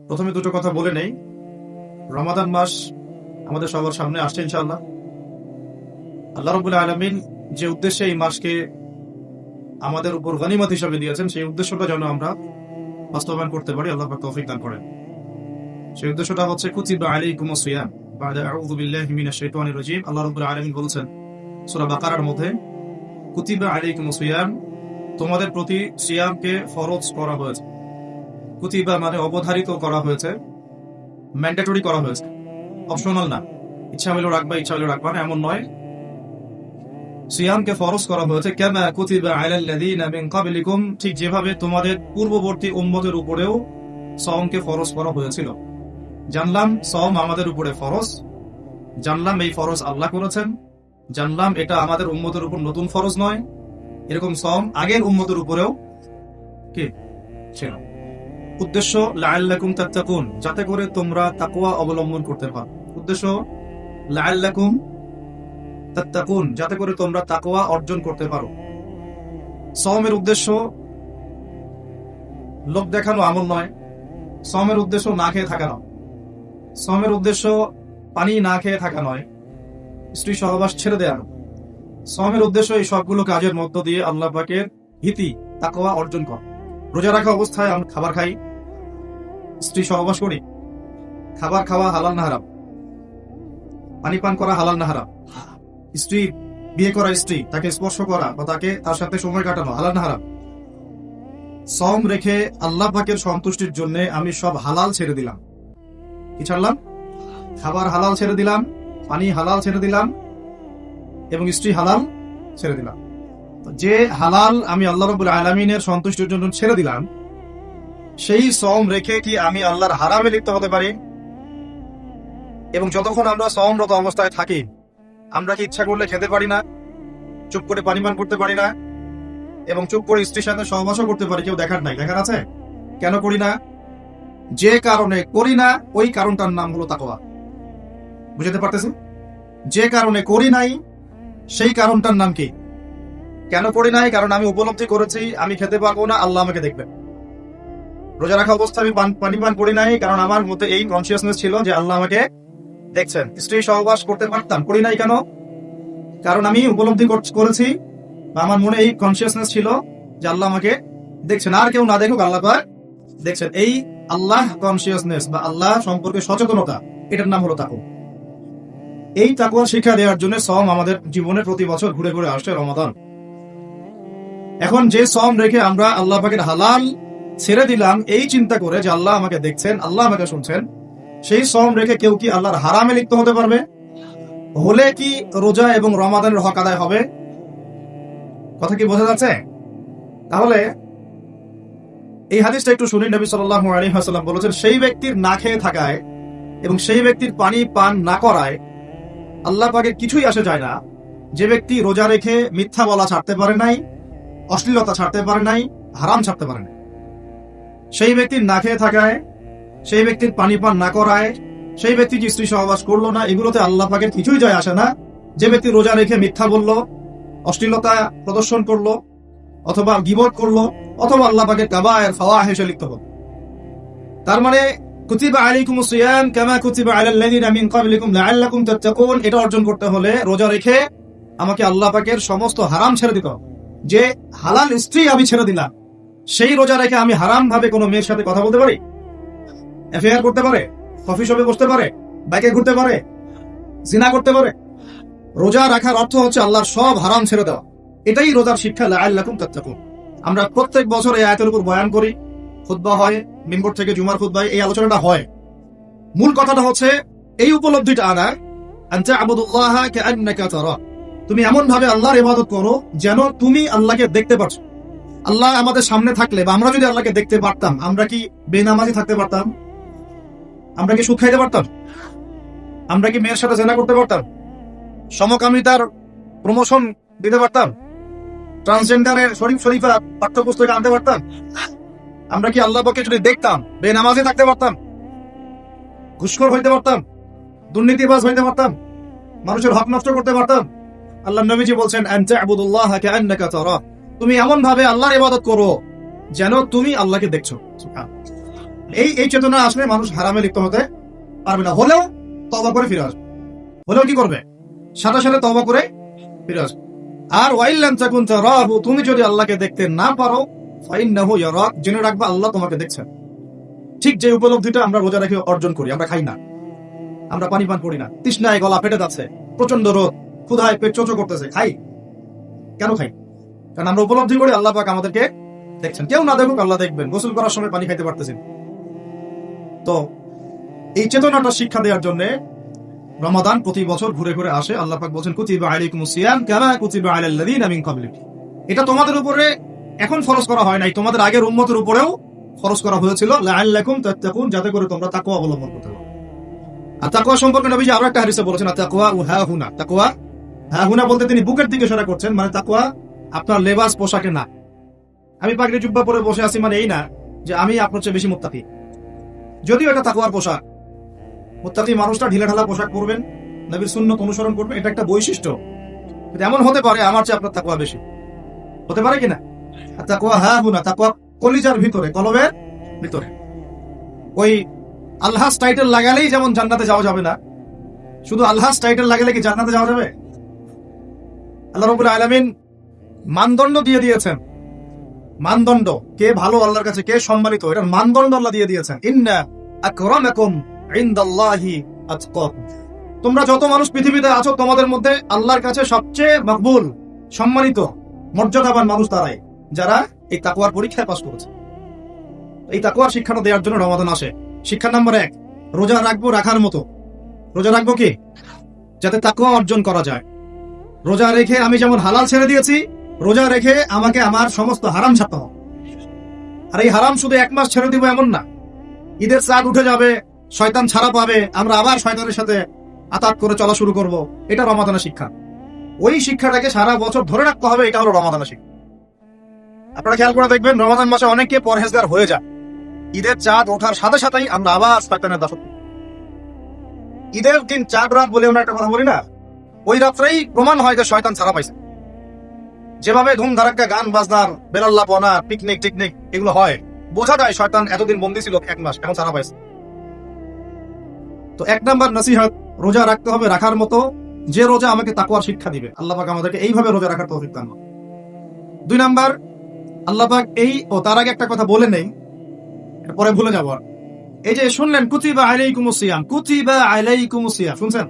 প্রথমে দুটো কথা বলে নেই। রমাদান মাস আমাদের সবার সামনে আসছে ইনশাআল্লাহ। আল্লাহ রাব্বুল আলামিন যে উদ্দেশ্যে এই মাসকে আমাদের উপর গনিমত হিসেবে দিয়েছেন, সেই উদ্দেশ্যটা যেন আমরা বাস্তবায়ন করতে পারি, আল্লাহ পাক তৌফিক দান করেন। সেই উদ্দেশ্যটা হচ্ছে কুতিবা আলাইকুমুস সিয়াম বা'দা আউযু বিল্লাহি মিনাশ শাইতানির রাজীম। আল্লাহ রাব্বুল আলামিন বলেছেন সূরা বাকারার মধ্যে, কুতিবা আলাইকুমুস সিয়াম, তোমাদের প্রতি সিয়ামকে ফরজ করা হয়েছে। কুতিবা মানে অবধারিত করা হয়েছে, ম্যান্ডেটরি করা হয়েছে, অপশনাল না। ইচ্ছা হলেও রাখবা, ইচ্ছা হলেও রাখবা না, এমন নয়। সিয়ামকে ফরজ করা হয়েছে কামা কুতিবা আলাল্লাযীনা মিন ক্বাবলিকুম, ঠিক যেভাবে তোমাদের পূর্ববর্তী উম্মতের উপরেও সওমকে ফরজ করা হয়েছিল। জানলাম সওম আমাদের উপরে ফরজ, জানলাম এই ফরজ আল্লাহ করেছেন, জানলাম এটা আমাদের উম্মতের উপর নতুন ফরজ নয়। এরকম সওম আগের উম্মতের উপরেও কি ছিল। উদ্দেশ্য লাআল্লাকুম তাত্তাকুন, যাতে করে তোমরা তাকওয়া অবলম্বন করতে পারো। উদ্দেশ্য লাআল্লাকুম তাত্তাকুন, যাতে করে তোমরা তাকওয়া অর্জন করতে পারো। সওমের উদ্দেশ্য লোক দেখানো আমল নয়। সওমের উদ্দেশ্য না খেয়ে থাকা নয়। সওমের উদ্দেশ্য পানি না খেয়ে থাকা নয়, স্ত্রী সহবাস ছেড়ে দেয়া নয়। সওমের উদ্দেশ্য এই সবগুলো কাজের মধ্য দিয়ে আল্লাহ পাকের ভীতি, তাকওয়া অর্জন কর। রোজা রাখা অবস্থায় আমরা খাবার খাই, স্ত্রী সহবাস করি, খাবার খাওয়া হালাল না হারাম? পানি পান করা হালাল না হারাম? স্ত্রী, বিয়ে করা স্ত্রী, তাকে স্পর্শ করা বা তার সাথে সময় কাটানো হালাল না হারাম? সওম রেখে আল্লাহ পাকের সন্তুষ্টির জন্য আমি সব হালাল ছেড়ে দিলাম। কি ছাড়লাম? খাবার হালাল ছেড়ে দিলাম, পানি হালাল ছেড়ে দিলাম, এবং স্ত্রী হালাল ছেড়ে দিলাম। যে হালাল আমি আল্লাহ রাব্বুল আলামিনের সন্তুষ্টির জন্য ছেড়ে দিলাম, সেই সওম রেখে কি আমি আল্লাহর হারামে লিপ্ত হতে পারি? এবং যতক্ষণ আমরা সওমরত অবস্থায় থাকি, আমরা কি ইচ্ছা করলে খেতে পারি না, চুপ করে পানি পান করতে পারি না, এবং চুপ করে স্ত্রীর সাথে সহবাসও করতে পারি? কেউ দেখার নাই? দেখার আছে? কেন করি না? যে কারণে করি না, ওই কারণটার নাম হলো তাকওয়া। বুঝতে পারতেছি? যে কারণে করি নাই, সেই কারণটার নাম কি? কেন করি নাই? কারণ আমি উপলব্ধি করেছি আমি খেতে পারবো না, আল্লাহ আমাকে দেখবে। রোজা রাখা অবস্থায় আমি পানি পান করি নাই, কারণ আমার মধ্যে এই কনসিয়াসনেস ছিল যে আল্লাহ আমাকে দেখছেন। স্ত্রী সহবাস করতে পারতাম, করি নাই কেন? কারণ আমি উপলব্ধি করেছি, বা আমার মনে এই কনসিয়াসনেস ছিল যে আল্লাহ আমাকে দেখছেন। আর কেউ না দেখুক, আল্লাহ পাক দেখছেন। এই আল্লাহ কনসিয়াসনেস বা আল্লাহ সম্পর্কে সচেতনতা, এটার নাম হলো তাকওয়া। এই তাকওয়া শিক্ষা দেওয়ার জন্য সওম আমাদের জীবনে প্রতি বছর ঘুরে ঘুরে আসছে রমাদান। এখন যে সওম রেখে আমরা আল্লাহ পাকের হালাল ছেড়ে দিলাম, এই চিন্তা করে যে আল্লাহ আমাকে দেখছেন, আল্লাহ আমাকে শুনছেন, সেই সওম রেখে কেউ কি আল্লাহর হারামে লিপ্ত হতে পারবে? হলে কি রোজা এবং রমাদানের হক আদায় হবে? কথা কি বোঝা যাচ্ছে? তাহলে এই হাদিসটা একটু শুনি। নবী সাল্লাল্লাহু আলাইহি ওয়াসাল্লাম বলেছেন, সেই ব্যক্তির না খেয়ে থাকায় এবং সেই ব্যক্তির পানি পান না করায় আল্লাহ পাকের কিছুই আসে যায় না। যে ব্যক্তি রোজা রেখে মিথ্যা বলা ছাড়তে পারে নাই, অশ্লীলতা ছাড়তে পারে নাই, হারাম ছাড়তে পারে নাই, সেই ব্যক্তির না খেয়ে থাকায়, সেই ব্যক্তির পানি পান না করায়, সেই ব্যক্তি যে স্ত্রী সহবাস করলো না, এগুলোতে আল্লাহ পাকের কিছুই যায় আসে না। যে ব্যক্তি রোজা রেখে মিথ্যা বলল, অশ্লীলতা প্রদর্শন করলো, অথবা গীবত করলো, অথবা আল্লাহ পাকের কাবায়ের ফাওয়াহিশে লিপ্ত হলো। তার মানে কুতিবা আলাইকুমুস সিয়াম কামা কুতিবা আলাল্লাযীনা মিন ক্বাবলিকুম লাআল্লাকুম তাত্তাকুন, এটা অর্জন করতে হলে রোজা রেখে আমাকে আল্লাহ পাকের সমস্ত হারাম ছেড়ে দিতে হবে। যে হালাল স্ত্রী আমি ছেড়ে দিলাম, সেই রোজা রেখে আমি হারাম ভাবে কোনো মেয়ের সাথে কথা বলতে পারি, অ্যাফেয়ার করতে পারে, কফি শপে বসতে পারে, বাইকে ঘুরতে পারে, জিনা করতে পারে? রোজা রাখার অর্থ হচ্ছে আল্লাহর সব হারাম ছেড়ে দেওয়া। এটাই রোজার শিক্ষা, লাআল্লাকুম তাত্তাকুন। আমরা প্রত্যেক বছর এই আয়াতের উপর বয়ান করি, খুতবা হয়, মিম্বর থেকে জুমার খুতবায় এই আলোচনাটা হয়। মূল কথাটা হচ্ছে এই উপলব্ধিটা আনা, আনতা আবুদুল্লাহা কাআন্নাকা তারা, তুমি এমন ভাবে আল্লাহর ইবাদত করো যেন তুমি আল্লাহকে দেখতে পাচ্ছ। আল্লাহ আমাদের সামনে থাকলে, বা আমরা যদি আল্লাহকে দেখতে পারতাম, আমরা কি বেনামাজি থাকতে পারতাম? আমরা কি সুদ খাইতে পারতাম? আমরা কি মেয়ের সাথে জেনা করতে পারতাম? সমকামিতার প্রমোশন দিতে পারতাম? ট্রান্সজেন্ডারের শরীফা পাঠ্যপুস্তকে আনতে পারতাম? আমরা কি আল্লাহ পাককে যদি দেখতাম বেনামাজি থাকতে পারতাম? ঘুষখোর হইতে পারতাম? দুর্নীতিবাজ হইতে পারতাম? মানুষের হক নষ্ট করতে পারতাম? আল্লাহ নবীজি বলছেন, আনতা আবুদুল্লাহা কাআন্নাকা তারা, তুমি এমন ভাবে আল্লাহর ইবাদত করো যেন তুমি আল্লাহকে দেখছো। সুবহানাল্লাহ। এই চেতনা আসলে মানুষ হারামে লিপ্ত হতে পারবে না, হলেও তওবা করে ফিরে আসবে। হলেও কি করবে? সাথে সাথে তওবা করে ফিরে আসবে। আর ওয়াইল্লাম তাকুন তারাহু, তুমি যদি আল্লাহকে দেখতে না পারো, ফাইন্নাহু ইয়ারাক, জেনে রাখবা আল্লাহ তোমাকে দেখছেন। ঠিক যে উপলব্ধিটা আমরা রোজা রেখে অর্জন করি, আমরা খাই না, আমরা পানি পান করি না, তৃষ্ণায় গলা পেটে যাচ্ছে, প্রচন্ড রোদ, ক্ষুধায় পেট চোচো করতেছে, খাই কেন? খাই কারণ আমরা উপলব্ধি করি আল্লাহ পাক আমাদেরকে দেখছেন। কেউ না দেখুক আল্লাহ দেখবেন। গোসল করার সময় পানি খাইতে পারতেছেন। তো এই চেতনাটা শিক্ষা দেওয়ার জন্য রমাদান প্রতি বছর ঘুরে ঘুরে আসে। আল্লাহ পাক বলেন কুতিবা আলাইকুমুস সিয়াম কামা কুতিবা আলাল লাযিনা মিন ক্বাবলিকুম। এটা তোমাদের উপরে এখন ফরজ করা হয় নাই, তোমাদের আগের উম্মতের উপরেও ফরজ করা হয়েছিল, লাআল্লাকুম তাত্তাকুন, যাতে করে তোমরা তাকওয়া অবলম্বন করতে পারো। আর তাকওয়া সম্পর্কে নবীজি আরো একটা হাদিসে বলেছেন তাকওয়া হাহুনা। তাকওয়া হাহুনা বলতে তিনি বুকের দিকে ইশারা করছেন, মানে তাকওয়া আপনার লেবাস পোশাকে না। আমি পাগড়ি জুব্বা পরে বসে আছি মানে এই না যে আমি আপনার চেয়ে বেশি মুত্তাকি। যদিও এটা তাকওয়ার পোশাক, মুত্তাকি মানুষটা ঢিলা ঢালা পোশাক পরবেন, নবীর সুন্নাত অনুসরণ করবেন, এটা একটা বৈশিষ্ট্য। কিন্তু এমন হতে পারে আমার চেয়ে আপনার তাকওয়া বেশি, হতে পারে কিনা? আর তাকওয়া হাহুনা, তাকওয়া কলিজার ভিতরে, কলবের ভিতরে। ওই আল্লাহস টাইটেল লাগালেই যেমন জান্নাতে যাওয়া যাবে না, শুধু আল্লাহস টাইটেল লাগালে কি জান্নাতে যাওয়া যাবে? আল্লাহ রাব্বুল আলামিন মানদণ্ড দিয়ে দিয়েছেন। মানদণ্ড, কে ভালো আল্লাহর কাছে, কে সম্মানিত, এটার মানদণ্ড আল্লাহ দিয়ে দিয়েছেন। ইন্না আকরামাকুম ইনদাল্লাহি আতকাকুম। তোমরা যত মানুষ পৃথিবীতে আছো, তোমাদের মধ্যে আল্লাহর কাছে সবচেয়ে মকবুল, সম্মানিত, মর্যাদাবান মানুষ তারাই যারা এই তাকওয়ার পরীক্ষায় পাস করেছে। এই তাকওয়ার শিক্ষাটা দেওয়ার জন্য রমাদান আসে। শিক্ষা নাম্বার 1, রোজা রাখবো রাখার মতো। রোজা রাখবো কি? যাতে তাকওয়া অর্জন করা যায়। রোজা রেখে আমি যেমন হালাল ছেড়ে দিয়েছি, রোজা রেখে আমাকে আমার সমস্ত হারাম ছাড়তে হবে। আর এই হারাম শুধু 1 মাস ছেড়ে দিব এমন না। ঈদের চাঁদ উঠে যাবে, শয়তান ছাড়া পাবে, আমরা আবার শয়তানের সাথে আতাত করে চলা শুরু করব। এটা রমাদানের শিক্ষা। ওই শিক্ষাটাকে সারা বছর ধরে রাখতে হবে, এটা হলো রমাদানের শিক্ষা। আপনারা খেয়াল করে দেখবেন, রমাদান মাসে অনেকে পরহেজগার হয়ে যায়। ঈদের চাঁদ ওঠার সাথে সাথেই আমরা আবার শয়তানের দাসত্ব। ঈদের দিন চাঁদ রাত বলে আমরা একটা কথা বলি না, ওই রাত্রেই প্রমাণ হয় যে শয়তান ছাড়া পাইছে। যেভাবে ধুম ধারাক্কা, গান বাজনার, বেলাল্লাপনা, পিকনিক টিকনিক এগুলো হয়, বোঝা যায় শয়তান এতদিন বন্দী ছিল 1 মাস, এখন ছাড়া পাইছে। তো 1 নাম্বার নসিহত, রোজা রাখতে হবে রাখার মতো, যে রোজা আমাকে তাকওয়ার শিক্ষা দিবে। আল্লাহ পাক আমাদেরকে এইভাবে রোজা রাখার তৌফিক দান করুন। 2 নাম্বার, আল্লাহ পাক তার আগে একটা কথা বলে নেই, পরে ভুলে যাব। এই যে শুনলেন কুতিবা আলাইকুমুস সিয়াম, কুতিবা আলাইকুমুস সিয়াম, শুনছেন?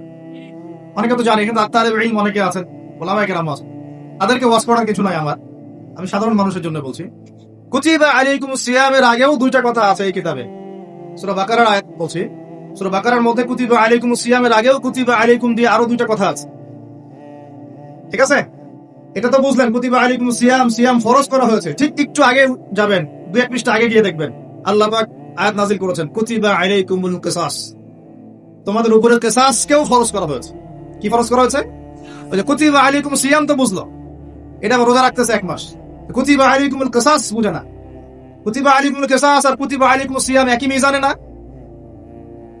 অনেকে তো জানে, কিন্তু তালিবে ইলম অনেকে আছেন, ওলামায়ে কেরাম আছেন, তাদেরকে ওয়াজ করার কিছু নাই আমার, আমি সাধারণ মানুষের জন্য বলছি। কুতিবা আলাইকুমুস সিয়ামের আগেও 2টা কথা আছে এই কিতাবে। সূরা বাকারার আয়াত বলছি, সূরা বাকারার মধ্যে কুতিবা আলাইকুমুস সিয়ামের আগেও কুতিবা আলাইকুম দিয়ে আরো 2টা কথা আছে। ঠিক আছে? এটা তো বুঝলেন, কুতিবা আলাইকুমুস সিয়াম, সিয়াম ফরজ করা হয়েছে। ঠিক একটু আগে যাবেন, 2-1 পৃষ্ঠা আগে গিয়ে দেখবেন আল্লাহ পাক আয়াত নাযিল করেছেন, কুতিবা আলাইকুমুল কিসাস, তোমাদের উপরে কিসাসকেও ফরজ করা হয়েছে। কি ফরজ করা হয়েছে? ওই যে কুতিবা আলাইকুমুস সিয়াম তো বুঝলো, এটা রোজা রাখতেছে 1 মাস। কুতিবা আলাইকুমুল কিসাস বুঝে না। কুতিবা আলাইকুমুল কিসাস আর কুতিবা আলাইকুমুস সিয়াম একই মিজানে না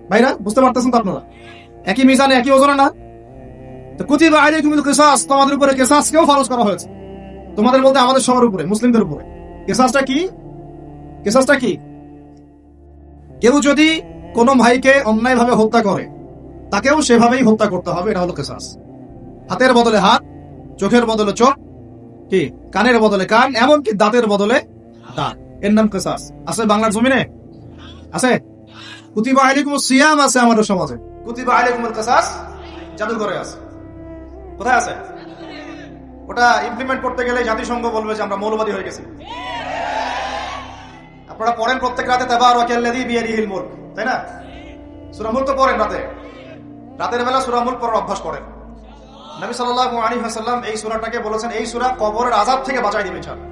ভাইরা? বুঝতে পারতেছেন তো আপনারা? একই মিজানে, একই ওজনে না? তো কুতিবা আলাইকুমুল কিসাস, তোমাদের উপরে কিসাসকেও ফরজ করা হয়েছে। তোমাদের বলতে আমাদের সবার উপরে, মুসলিমদের উপরে। কিসাসটা কি? কিসাসটা কি? কেউ যদি কোনো ভাইকে অন্যায়ভাবে হত্যা করে, তাকেও সেভাবেই হত্যা করতে হবে, এটা হলো কিসাস। হাতের বদলে হাত, চোখের বদলে চোখ, কি কানের বদলে কান, এমনকি দাঁতের বদলে দাঁত, এর নাম কিসাস। আছে বাংলার জমিনে? আছে? কুতিবা আলাইকুমুস সিয়াম আছে আমাদের সমাজে, কুতিবা আলাইকুমুল কিসাস জাদুঘরে আছে। কোথায় আছে? ওটা ইমপ্লিমেন্ট করতে গেলে জাতিসংঘ বলবে যে আমরা মৌলবাদী হয়ে গেছি। আপনারা পড়েন প্রত্যেক রাতে তাবারাকাল্লাযী বিয়াদিহিল মুলক, তাই না? সূরা মুলক তো পড়েন রাতে, রাতের বেলা সূরা মুলক পড়ার অভ্যাস করেন। নবী সাল্লাল্লাহু আলাইহি ওয়াসাল্লাম এই সূরাটাকে বলেছেন এই সূরা কবরের আযাব থেকে বাঁচায় দিবে ইনশাআল্লাহ।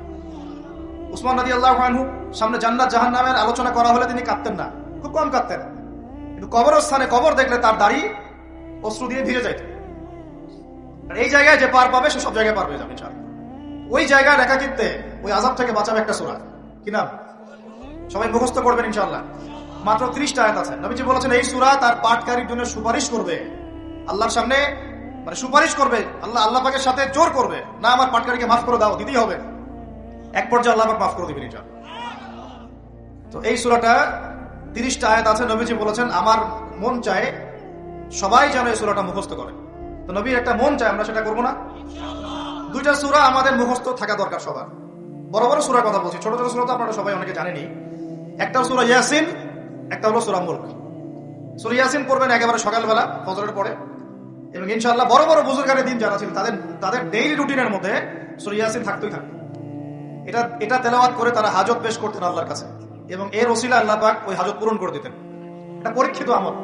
উসমান রাদিয়াল্লাহু আনহু সামনে জান্নাত জাহান্নামের আলোচনা করা হলে তিনি কাঁদতেন না, খুব কম কাঁদতেন, কিন্তু কবরস্থানে কবর দেখলে তার দাড়ি অশ্রু দিয়ে ভিজে যাইত। আর এই জায়গায় যে পার পাবে সে সব জায়গায় পার পেয়ে যাবে ইনশাআল্লাহ। ওই জায়গায় একাকিত্বে ওই আযাব থেকে বাঁচাবে একটা সূরা, কি নাম? সবাই মুখস্থ করবেন ইনশাআল্লাহ। মাত্র 30টা আয়াত আছে। নবীজি বলেছেন এই সূরা তার পাঠকারীর জন্য সুপারিশ করবে আল্লাহর সামনে, মানে সুপারিশ করবে আল্লাহ পাকের সাথে জোর করবে, না আমার পাঠকারীকে মাফ করে দাও, দিতেই হবে। এক পর্যায়ে আল্লাহ পাক মাফ করে দিবেন ইনশাআল্লাহ। তো এই সূরাটা 30টা আয়াত আছে, নবীজি বলেছেন আমার মন চায় সবাই যেন এই সূরাটা মুখস্থ করে। তো নবীর একটা মন চায়, আমরা সেটা করবো না? দুইটা সূরা আমাদের মুখস্থ থাকা দরকার সবার। বড় বড় সূরার কথা বলছি, ছোট ছোট সূরা তো আপনারা সবাই অনেকে জানেনি। একটা সূরা ইয়াসিন, একটা হলো সূরা মুলক। সূরা ইয়াসিন পড়বেন একেবারে সকালবেলা ফজরের পরে, এবং ইনশাআল্লাহ বড় বড় বুজুর্গানের দিন যারা ছিল তাদের ডেইলি রুটিনের মধ্যে সূরা ইয়াসিন থাকতোই থাকতো। এটা তেলাওয়াত করে তারা হাজত পেশ করতেন আল্লাহর কাছে, এবং এর ওসিলা আল্লাহ পাক ওই হাজত পূরণ করে দিতেন। এটা পরীক্ষিত আমল।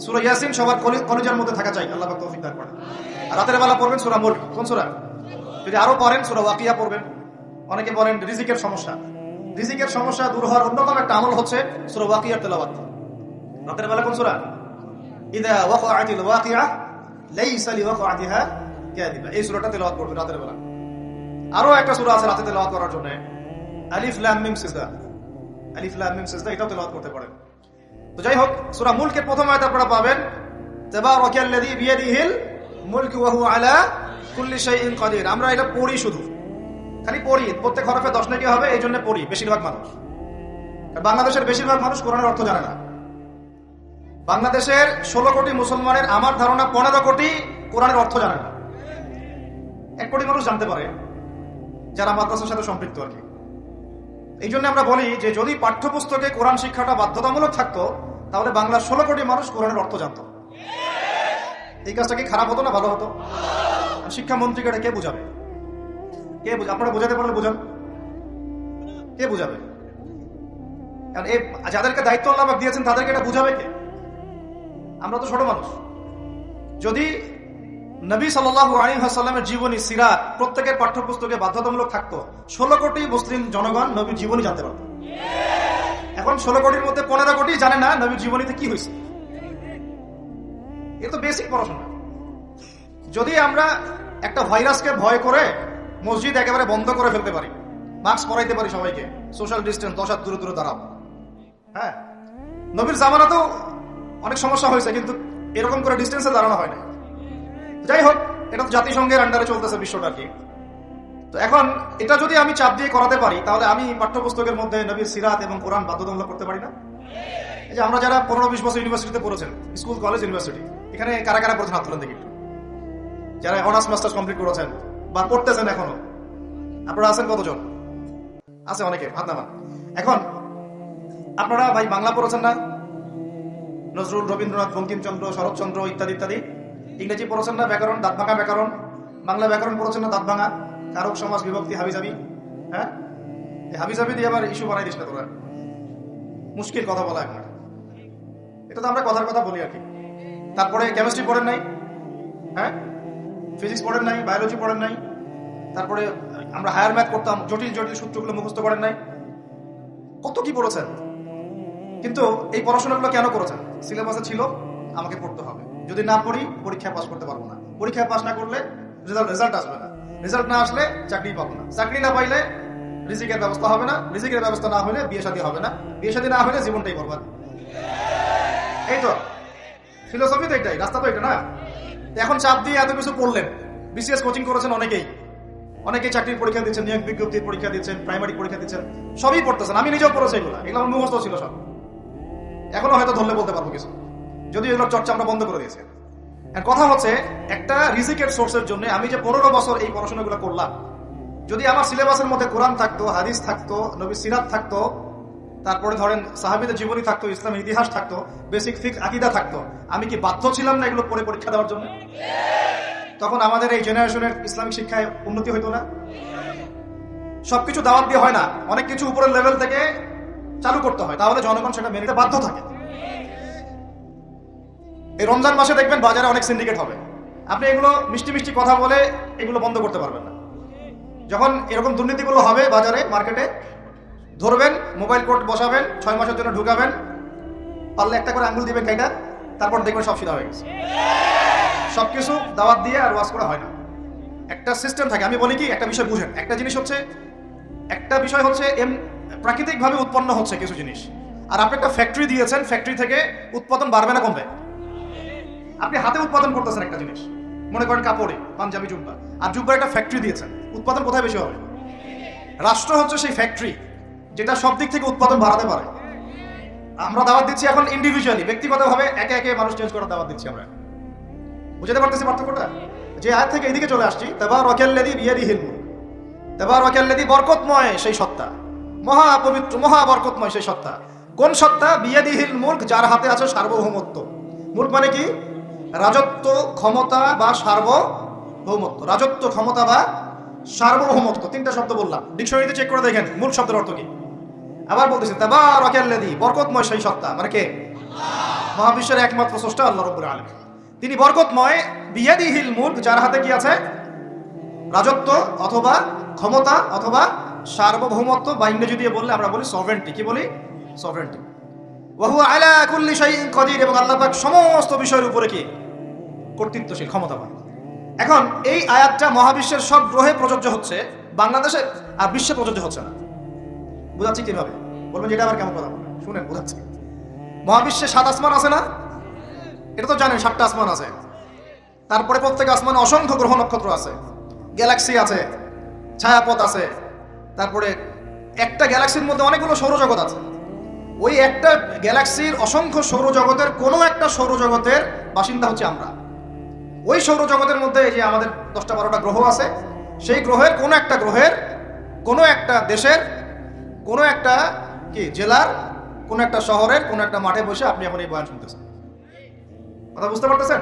সূরা ইয়াসিন সবার কলিজার মধ্যে থাকা চাই, আল্লাহ পাক তৌফিক দান করেন। আর রাতের বেলা পড়বেন সূরা মুলক। কোন সূরা? যদি আরো পড়েন সূরা ওয়াকিয়া পড়বেন। অনেকে বলেন রিজিকের সমস্যা, রিজিকের সমস্যা দূর হওয়ার অন্যতম একটা আমল হচ্ছে সূরা ওয়াকিয়ার তেলাওয়াত। রাতের বেলা কোন সূরা? ইযা ওয়াকাআতিল ওয়াকিআ লাইসা লিওয়াকাআতিহা কাযিবা, এই সূরাটা তেলাওয়াত করবেন রাতের বেলা। আরো একটা সূরা আছে রাতে তেলাওয়াত করার জন্য, আলিফ লাম মিম সিজদা। আলিফ লাম মিম সিজদা, এটাও তেলাওয়াত করতে পারেন। তো যাই হোক, সূরা মুলকের প্রথম আয়াত আপনারা পাবেন তাবারাকাল্লাযী বিয়াদিহিল মুলকু ওয়া হুয়া আলা কুল্লি শাইইন কাদির। আমরা এটা পড়ি, শুধু খালি পড়ি, প্রত্যেক হরফে 10 নাকি হবে, এই জন্য পড়ি বেশিরভাগ মানুষ। আর বাংলাদেশের বেশিরভাগ মানুষ কোরআনের অর্থ জানে না। বাংলাদেশের 16 কোটি মুসলমানের আমার ধারণা 15 কোটি কোরআনের অর্থ জানে না। 1 কোটি মানুষ জানতে পারে যারা মাদ্রাসার সাথে সম্পৃক্ত আর কি। এই জন্য আমরা বলি যে যদি পাঠ্যপুস্তকে কোরআন শিক্ষাটা বাধ্যতামূলক থাকতো, তাহলে বাংলার 16 কোটি মানুষ কোরআনের অর্থ জানতো। এই কাজটা কি খারাপ হতো না ভালো হতো? শিক্ষামন্ত্রীকে এটা কে বুঝাবে? আপনারা বুঝাতে পারলে বুঝান, কে বুঝাবে? কারণ এই যাদেরকে দায়িত্ব আল্লাহ পাক দিয়েছেন তাদেরকে এটা বুঝাবে কে? আমরা তো ছোট মানুষ। যদি নবী সাল্লাল্লাহু আলাইহি ওয়াসাল্লামের জীবনী সিরাত প্রত্যেকের পাঠ্যপুস্তকে বাধ্যতামূলক থাকতো, 16 কোটি মুসলিম জনগণ নবীর জীবনী জানতে পারত। এখন 16 কোটির মধ্যে 15 কোটি জানে না নবীর জীবনীতে কি হয়েছে। এটা তো বেসিক পড়াশোনা। যদি আমরা একটা ভাইরাসকে ভয় করে মসজিদ একেবারে বন্ধ করে ফেলতে পারি, মাস্ক পরাইতে পারি সবাইকে, সোশ্যাল ডিস্টেন্স 10 হাত দূরে দূরে দাঁড়াও, হ্যাঁ, নবীর জামানাতেও অনেক সমস্যা হয়েছে, কিন্তু এরকম করে ডিস্টেন্সে দাঁড়ানো হয় না। যাই হোক, এটা তো জাতিসংঘের আন্ডারে চলতেছে বিষয়টা কি। তো এখন এটা যদি আমি চাপ দিয়ে করাতে পারি, তাহলে আমি পাঠ্যপুস্তকের মধ্যে নবীর সিরাত এবং কোরআন বাধ্যতামূলক করতে পারি না? এই যে আমরা যারা 15-20 বছর ইউনিভার্সিটিতে পড়েছেন, স্কুল কলেজ ইউনিভার্সিটি, এখানে কারা কারা পড়েছেন হাত তুলেন দেখি। যারা অনার্স মাস্টার্স কমপ্লিট করেছেন বা পড়তেছেন এখনো, আপনারা আছেন কতজন? আছে অনেকে, হাত নামান। এখন আপনারা ভাই বাংলা পড়েছেন না? নজরুল, রবীন্দ্রনাথ, বঙ্কিমচন্দ্র, শরৎচন্দ্র ইত্যাদি ইত্যাদি। ইংরেজি পড়েছেন না? ব্যাকরণ, দাঁত ভাঙা ব্যাকরণ। বাংলা ব্যাকরণ পড়েছেন না? দাঁত ভাঙা, কারক, সমাস, বিভক্তি, হাবিজাবি। হ্যাঁ, হাবিজাবি দিয়ে আবার ইস্যু বানাই দিস না তোরা, মুশকিল কথা বলা এখন। এটা তো আমরা কথার কথা বলি আর কি। তারপরে কেমিস্ট্রি পড়েন নাই? হ্যাঁ, ফিজিক্স পড়েন নাই? বায়োলজি পড়েন নাই? তারপরে আমরা হায়ার ম্যাথ করতাম, জটিল জটিল সূত্রগুলো মুখস্থ করেন নাই? কত কি পড়েছেন। কিন্তু এই পড়াশোনাগুলো কেন করেছেন? সিলেবাসে ছিল, আমাকে পড়তে হবে, যদি না পড়ি পরীক্ষায় পাস করতে পারবো না, পরীক্ষায় পাস না করলে রেজাল্ট আসবে না, রেজাল্ট না আসলে চাকরি পাবো না, চাকরি না পাইলে রিজিকের ব্যবস্থা হবে না, রিজিকের ব্যবস্থা না হলে বিয়ে শাদী হবে না, বিয়ে শাদী না হলে জীবনটাই বরবাদ। এই তো ফিলোসফি, তো এটাই রাস্তা, তো এটা না। এখন চাপ দিয়ে এত কিছু পড়লেন, বিসিএস কোচিং করেছেন অনেকেই চাকরির পরীক্ষা দিচ্ছেন, নিয়োগ বিজ্ঞপ্তির পরীক্ষা দিচ্ছেন, প্রাইমারি পরীক্ষা দিচ্ছেন, সবই পড়তেছেন। আমি নিজেও পড়েছি এগুলো আমার মুখস্থ ছিল সব, এখনো হয়তো ধরলে বলতে পারবো কিছু, যদি এগুলোর চর্চা আমরা বন্ধ করে দিয়েছি। কথা হচ্ছে, একটা রিজিকের সোর্সের জন্য আমি যে 15 বছর এই পড়াশোনাগুলো করলাম, যদি আমার সিলেবাসের মধ্যে কোরআন থাকতো, হাদিস থাকতো, নবীর সিরাত থাকতো, তারপরে ধরেন সাহাবীদের জীবনী থাকতো, ইসলামের ইতিহাস থাকতো, বেসিক ফিকহ আকীদা থাকতো, আমি কি বাধ্য ছিলাম না এগুলো পড়ে পরীক্ষা দেওয়ার জন্য? তখন আমাদের এই জেনারেশনের ইসলামিক শিক্ষায় উন্নতি হইতো না? সবকিছু দাওয়াত দিয়ে হয় না, অনেক কিছু উপরের লেভেল থেকে চালু করতে হয়, তাহলে জনগণ সেটা মেনে নিতে বাধ্য থাকে। এই রমজান মাসে দেখবেন বাজারে অনেক সিন্ডিকেট হবে, আপনি এগুলো মিষ্টি মিষ্টি কথা বলে এগুলো বন্ধ করতে পারবেন না। যখন এরকম দুর্নীতিগুলো হবে বাজারে, মার্কেটে, ধরবেন, মোবাইল কোর্ট বসাবেন, 6 মাসের জন্য ঢুকাবেন, পারলে একটা করে আঙ্গুল দিবেন কাইটা, তারপর দেখবেন সব সিধা হয়ে গেছে। সবকিছু দাওয়াত দিয়ে আর ওয়াজ করা হয় না, একটা সিস্টেম থাকে। আমি বলি কি, একটা বিষয় বুঝেন, একটা বিষয় হচ্ছে প্রাকৃতিকভাবে উৎপন্ন হচ্ছে কিছু জিনিস, আর আপনি একটা ফ্যাক্টরি দিয়েছেন, ফ্যাক্টরি থেকে উৎপাদন বাড়বে না কমবে? আপনি হাতে উৎপাদন করতেছেন একটা জিনিস, মনে করেন কাপড়ে, পাঞ্জাবি, জুব্বা, আর জুব্বার একটা ফ্যাক্টরি দিয়েছেন, উৎপাদন কোথায় বেশি হবে? রাষ্ট্র হচ্ছে সেই ফ্যাক্টরি যেটা সব দিক থেকে উৎপাদন বাড়াতে পারে। আমরা দাওয়াত দিচ্ছি এখন ইন্ডিভিজুয়ালি, ব্যক্তিগতভাবে একে একে মানুষ চেঞ্জ করার দাওয়াত দিচ্ছি আমরা। বুঝতে পারতেছি পার্থক্যটা? যে আয়াত থেকে এদিকে চলে আসছি, তাবারাকাল্লাযী বিয়াদিহিল মুলক, তাবারাকাল্লাযী বরকতময় সেই সত্তা, মহা পবিত্র মহা বরকতময় সেই সত্তা। কোন সত্তা? বিয়াদিহিল মুলক, যার হাতে আছে সার্বভৌমত্ব। মুলক মানে কি? রাজত্ব, ক্ষমতা বা সার্বভৌমত্ব। রাজত্ব, ক্ষমতা বা সার্বভৌমত্ব, তিনটা শব্দ বললাম। ডিকশনারিতে চেক করে দেখেন মূল শব্দের অর্থ কি। আবার বলতেছি তাবারাকাল্লাযী, বরকতময় সেই সত্তা, মানে কে? মহাবিশ্বের একমাত্র স্রষ্টা আল্লাহ রাব্বুল আলামিন। তিনি বরকতময়, বিয়াদিহিল মুলক, যার হাতে কি আছে? রাজত্ব অথবা ক্ষমতা অথবা সার্বভৌমত্ব, বা ইংরেজি দিয়ে বললে আমরা বলি সভরেন্টি। কি বলি? সভরেন্টি। ওয়া হুয়া আলা কুল্লি শাইইন কাদির, এবং আল্লাহ পাক সমস্ত বিষয়ের উপরে কি? কর্তৃত্বশীল, ক্ষমতাবান। এখন এই আয়াতটা মহাবিশ্বের সব গ্রহে প্রযোজ্য হচ্ছে, বাংলাদেশে আর বিশ্বে প্রযোজ্য হচ্ছে না। বুঝাচ্ছি কিভাবে? বলবেন যেটা আবার কেমন কথা বলবেন, শুনেন বুঝাচ্ছি। মহাবিশ্বে 7 আসমান আছে না? এটা তো জানেন 7টা আসমান আছে। তারপরে প্রত্যেক আসমানে অসংখ্য গ্রহ নক্ষত্র আছে, গ্যালাক্সি আছে, ছায়াপথ আছে। তারপরে একটা গ্যালাক্সির মধ্যে অনেকগুলো সৌরজগৎ আছে। ওই একটা গ্যালাক্সির অসংখ্য সৌরজগতের কোনো একটা সৌরজগতের বাসিন্দা হচ্ছে আমরা। ওই সৌরজগতের মধ্যে এই যে আমাদের 10টা 12টা গ্রহ আছে, সেই গ্রহের কোনো একটা গ্রহের, কোনো একটা দেশের, কোনো একটা কি জেলার, কোনো একটা শহরের, কোনো একটা মাঠে বসে আপনি এখন এই বয়ান শুনতেছেন। কথা বুঝতে পারতেছেন?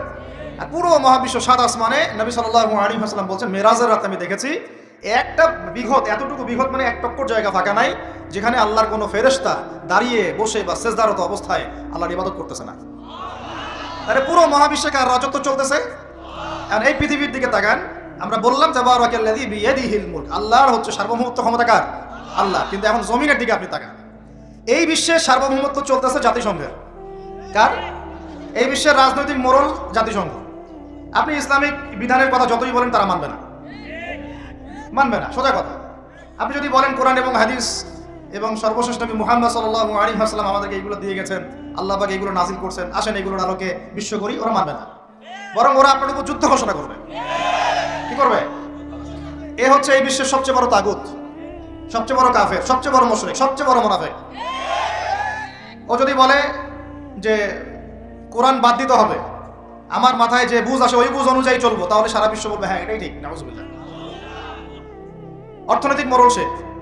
আর পুরো মহাবিশ্ব 7 আসমানে নবী সাল্লাল্লাহু আলাইহি ওয়াসাল্লাম বলছেন, মেরাজের রাতে আমি দেখেছি একটা বিঘত, এতটুকু বিঘত মানে 1 টক্কর জায়গা ফাঁকা নাই যেখানে আল্লাহর কোনো ফেরেশতা দাঁড়িয়ে বসে বা সেজদারত অবস্থায় আল্লাহর ইবাদত করতেছে না। আরে পুরো মহাবিশ্বে কার রাজত্ব চলতেছে? এখন এই পৃথিবীর দিকে তাকান। আমরা বললাম তাবারাকাল্লাযী বিয়াদিহিল মুলক, আল্লাহর হচ্ছে সার্বভৌমত্ব, ক্ষমতা কার? আল্লাহ। কিন্তু এখন জমিনের দিকে আপনি তাকান, এই বিশ্বের সার্বভৌমত্ব চলতেছে জাতিসংঘের। কার? এই বিশ্বের রাজনৈতিক মোড়ল জাতিসংঘ। আপনি ইসলামিক বিধানের কথা যতই বলেন তারা মানবে না, মানবে না, সোজা কথা। আপনি যদি বলেন কোরআন এবং হাদিস এবং সর্বশেষ নবী মুহাম্মদ সাল্লাল্লাহু আলাইহি ওয়াসাল্লাম আমাদেরকে এইগুলো দিয়ে গেছেন, আল্লাহ পাক এইগুলো নাযিল করছেন, আসেন এগুলোর আলোকে বিশ্ব করি, ওরা মানবে না। বরং ওরা আপনার উপর যুদ্ধ ঘোষণা করবে। কি করবে? এ হচ্ছে এই বিশ্বের সবচেয়ে বড় তাগুত, সবচেয়ে বড় কাফের, সবচেয়ে বড় মুশরিক, সবচেয়ে বড় মুনাফিক। ও যদি বলে যে কোরআন বাদ দিতে হবে, আমার মাথায় যে বুঝ আসে ওই বুঝ অনুযায়ী চলবো, তাহলে সারা বিশ্ব বলবে হ্যাঁ এটাই ঠিক। নাউজুবিল্লাহ। অর্থনৈতিক মোড়ল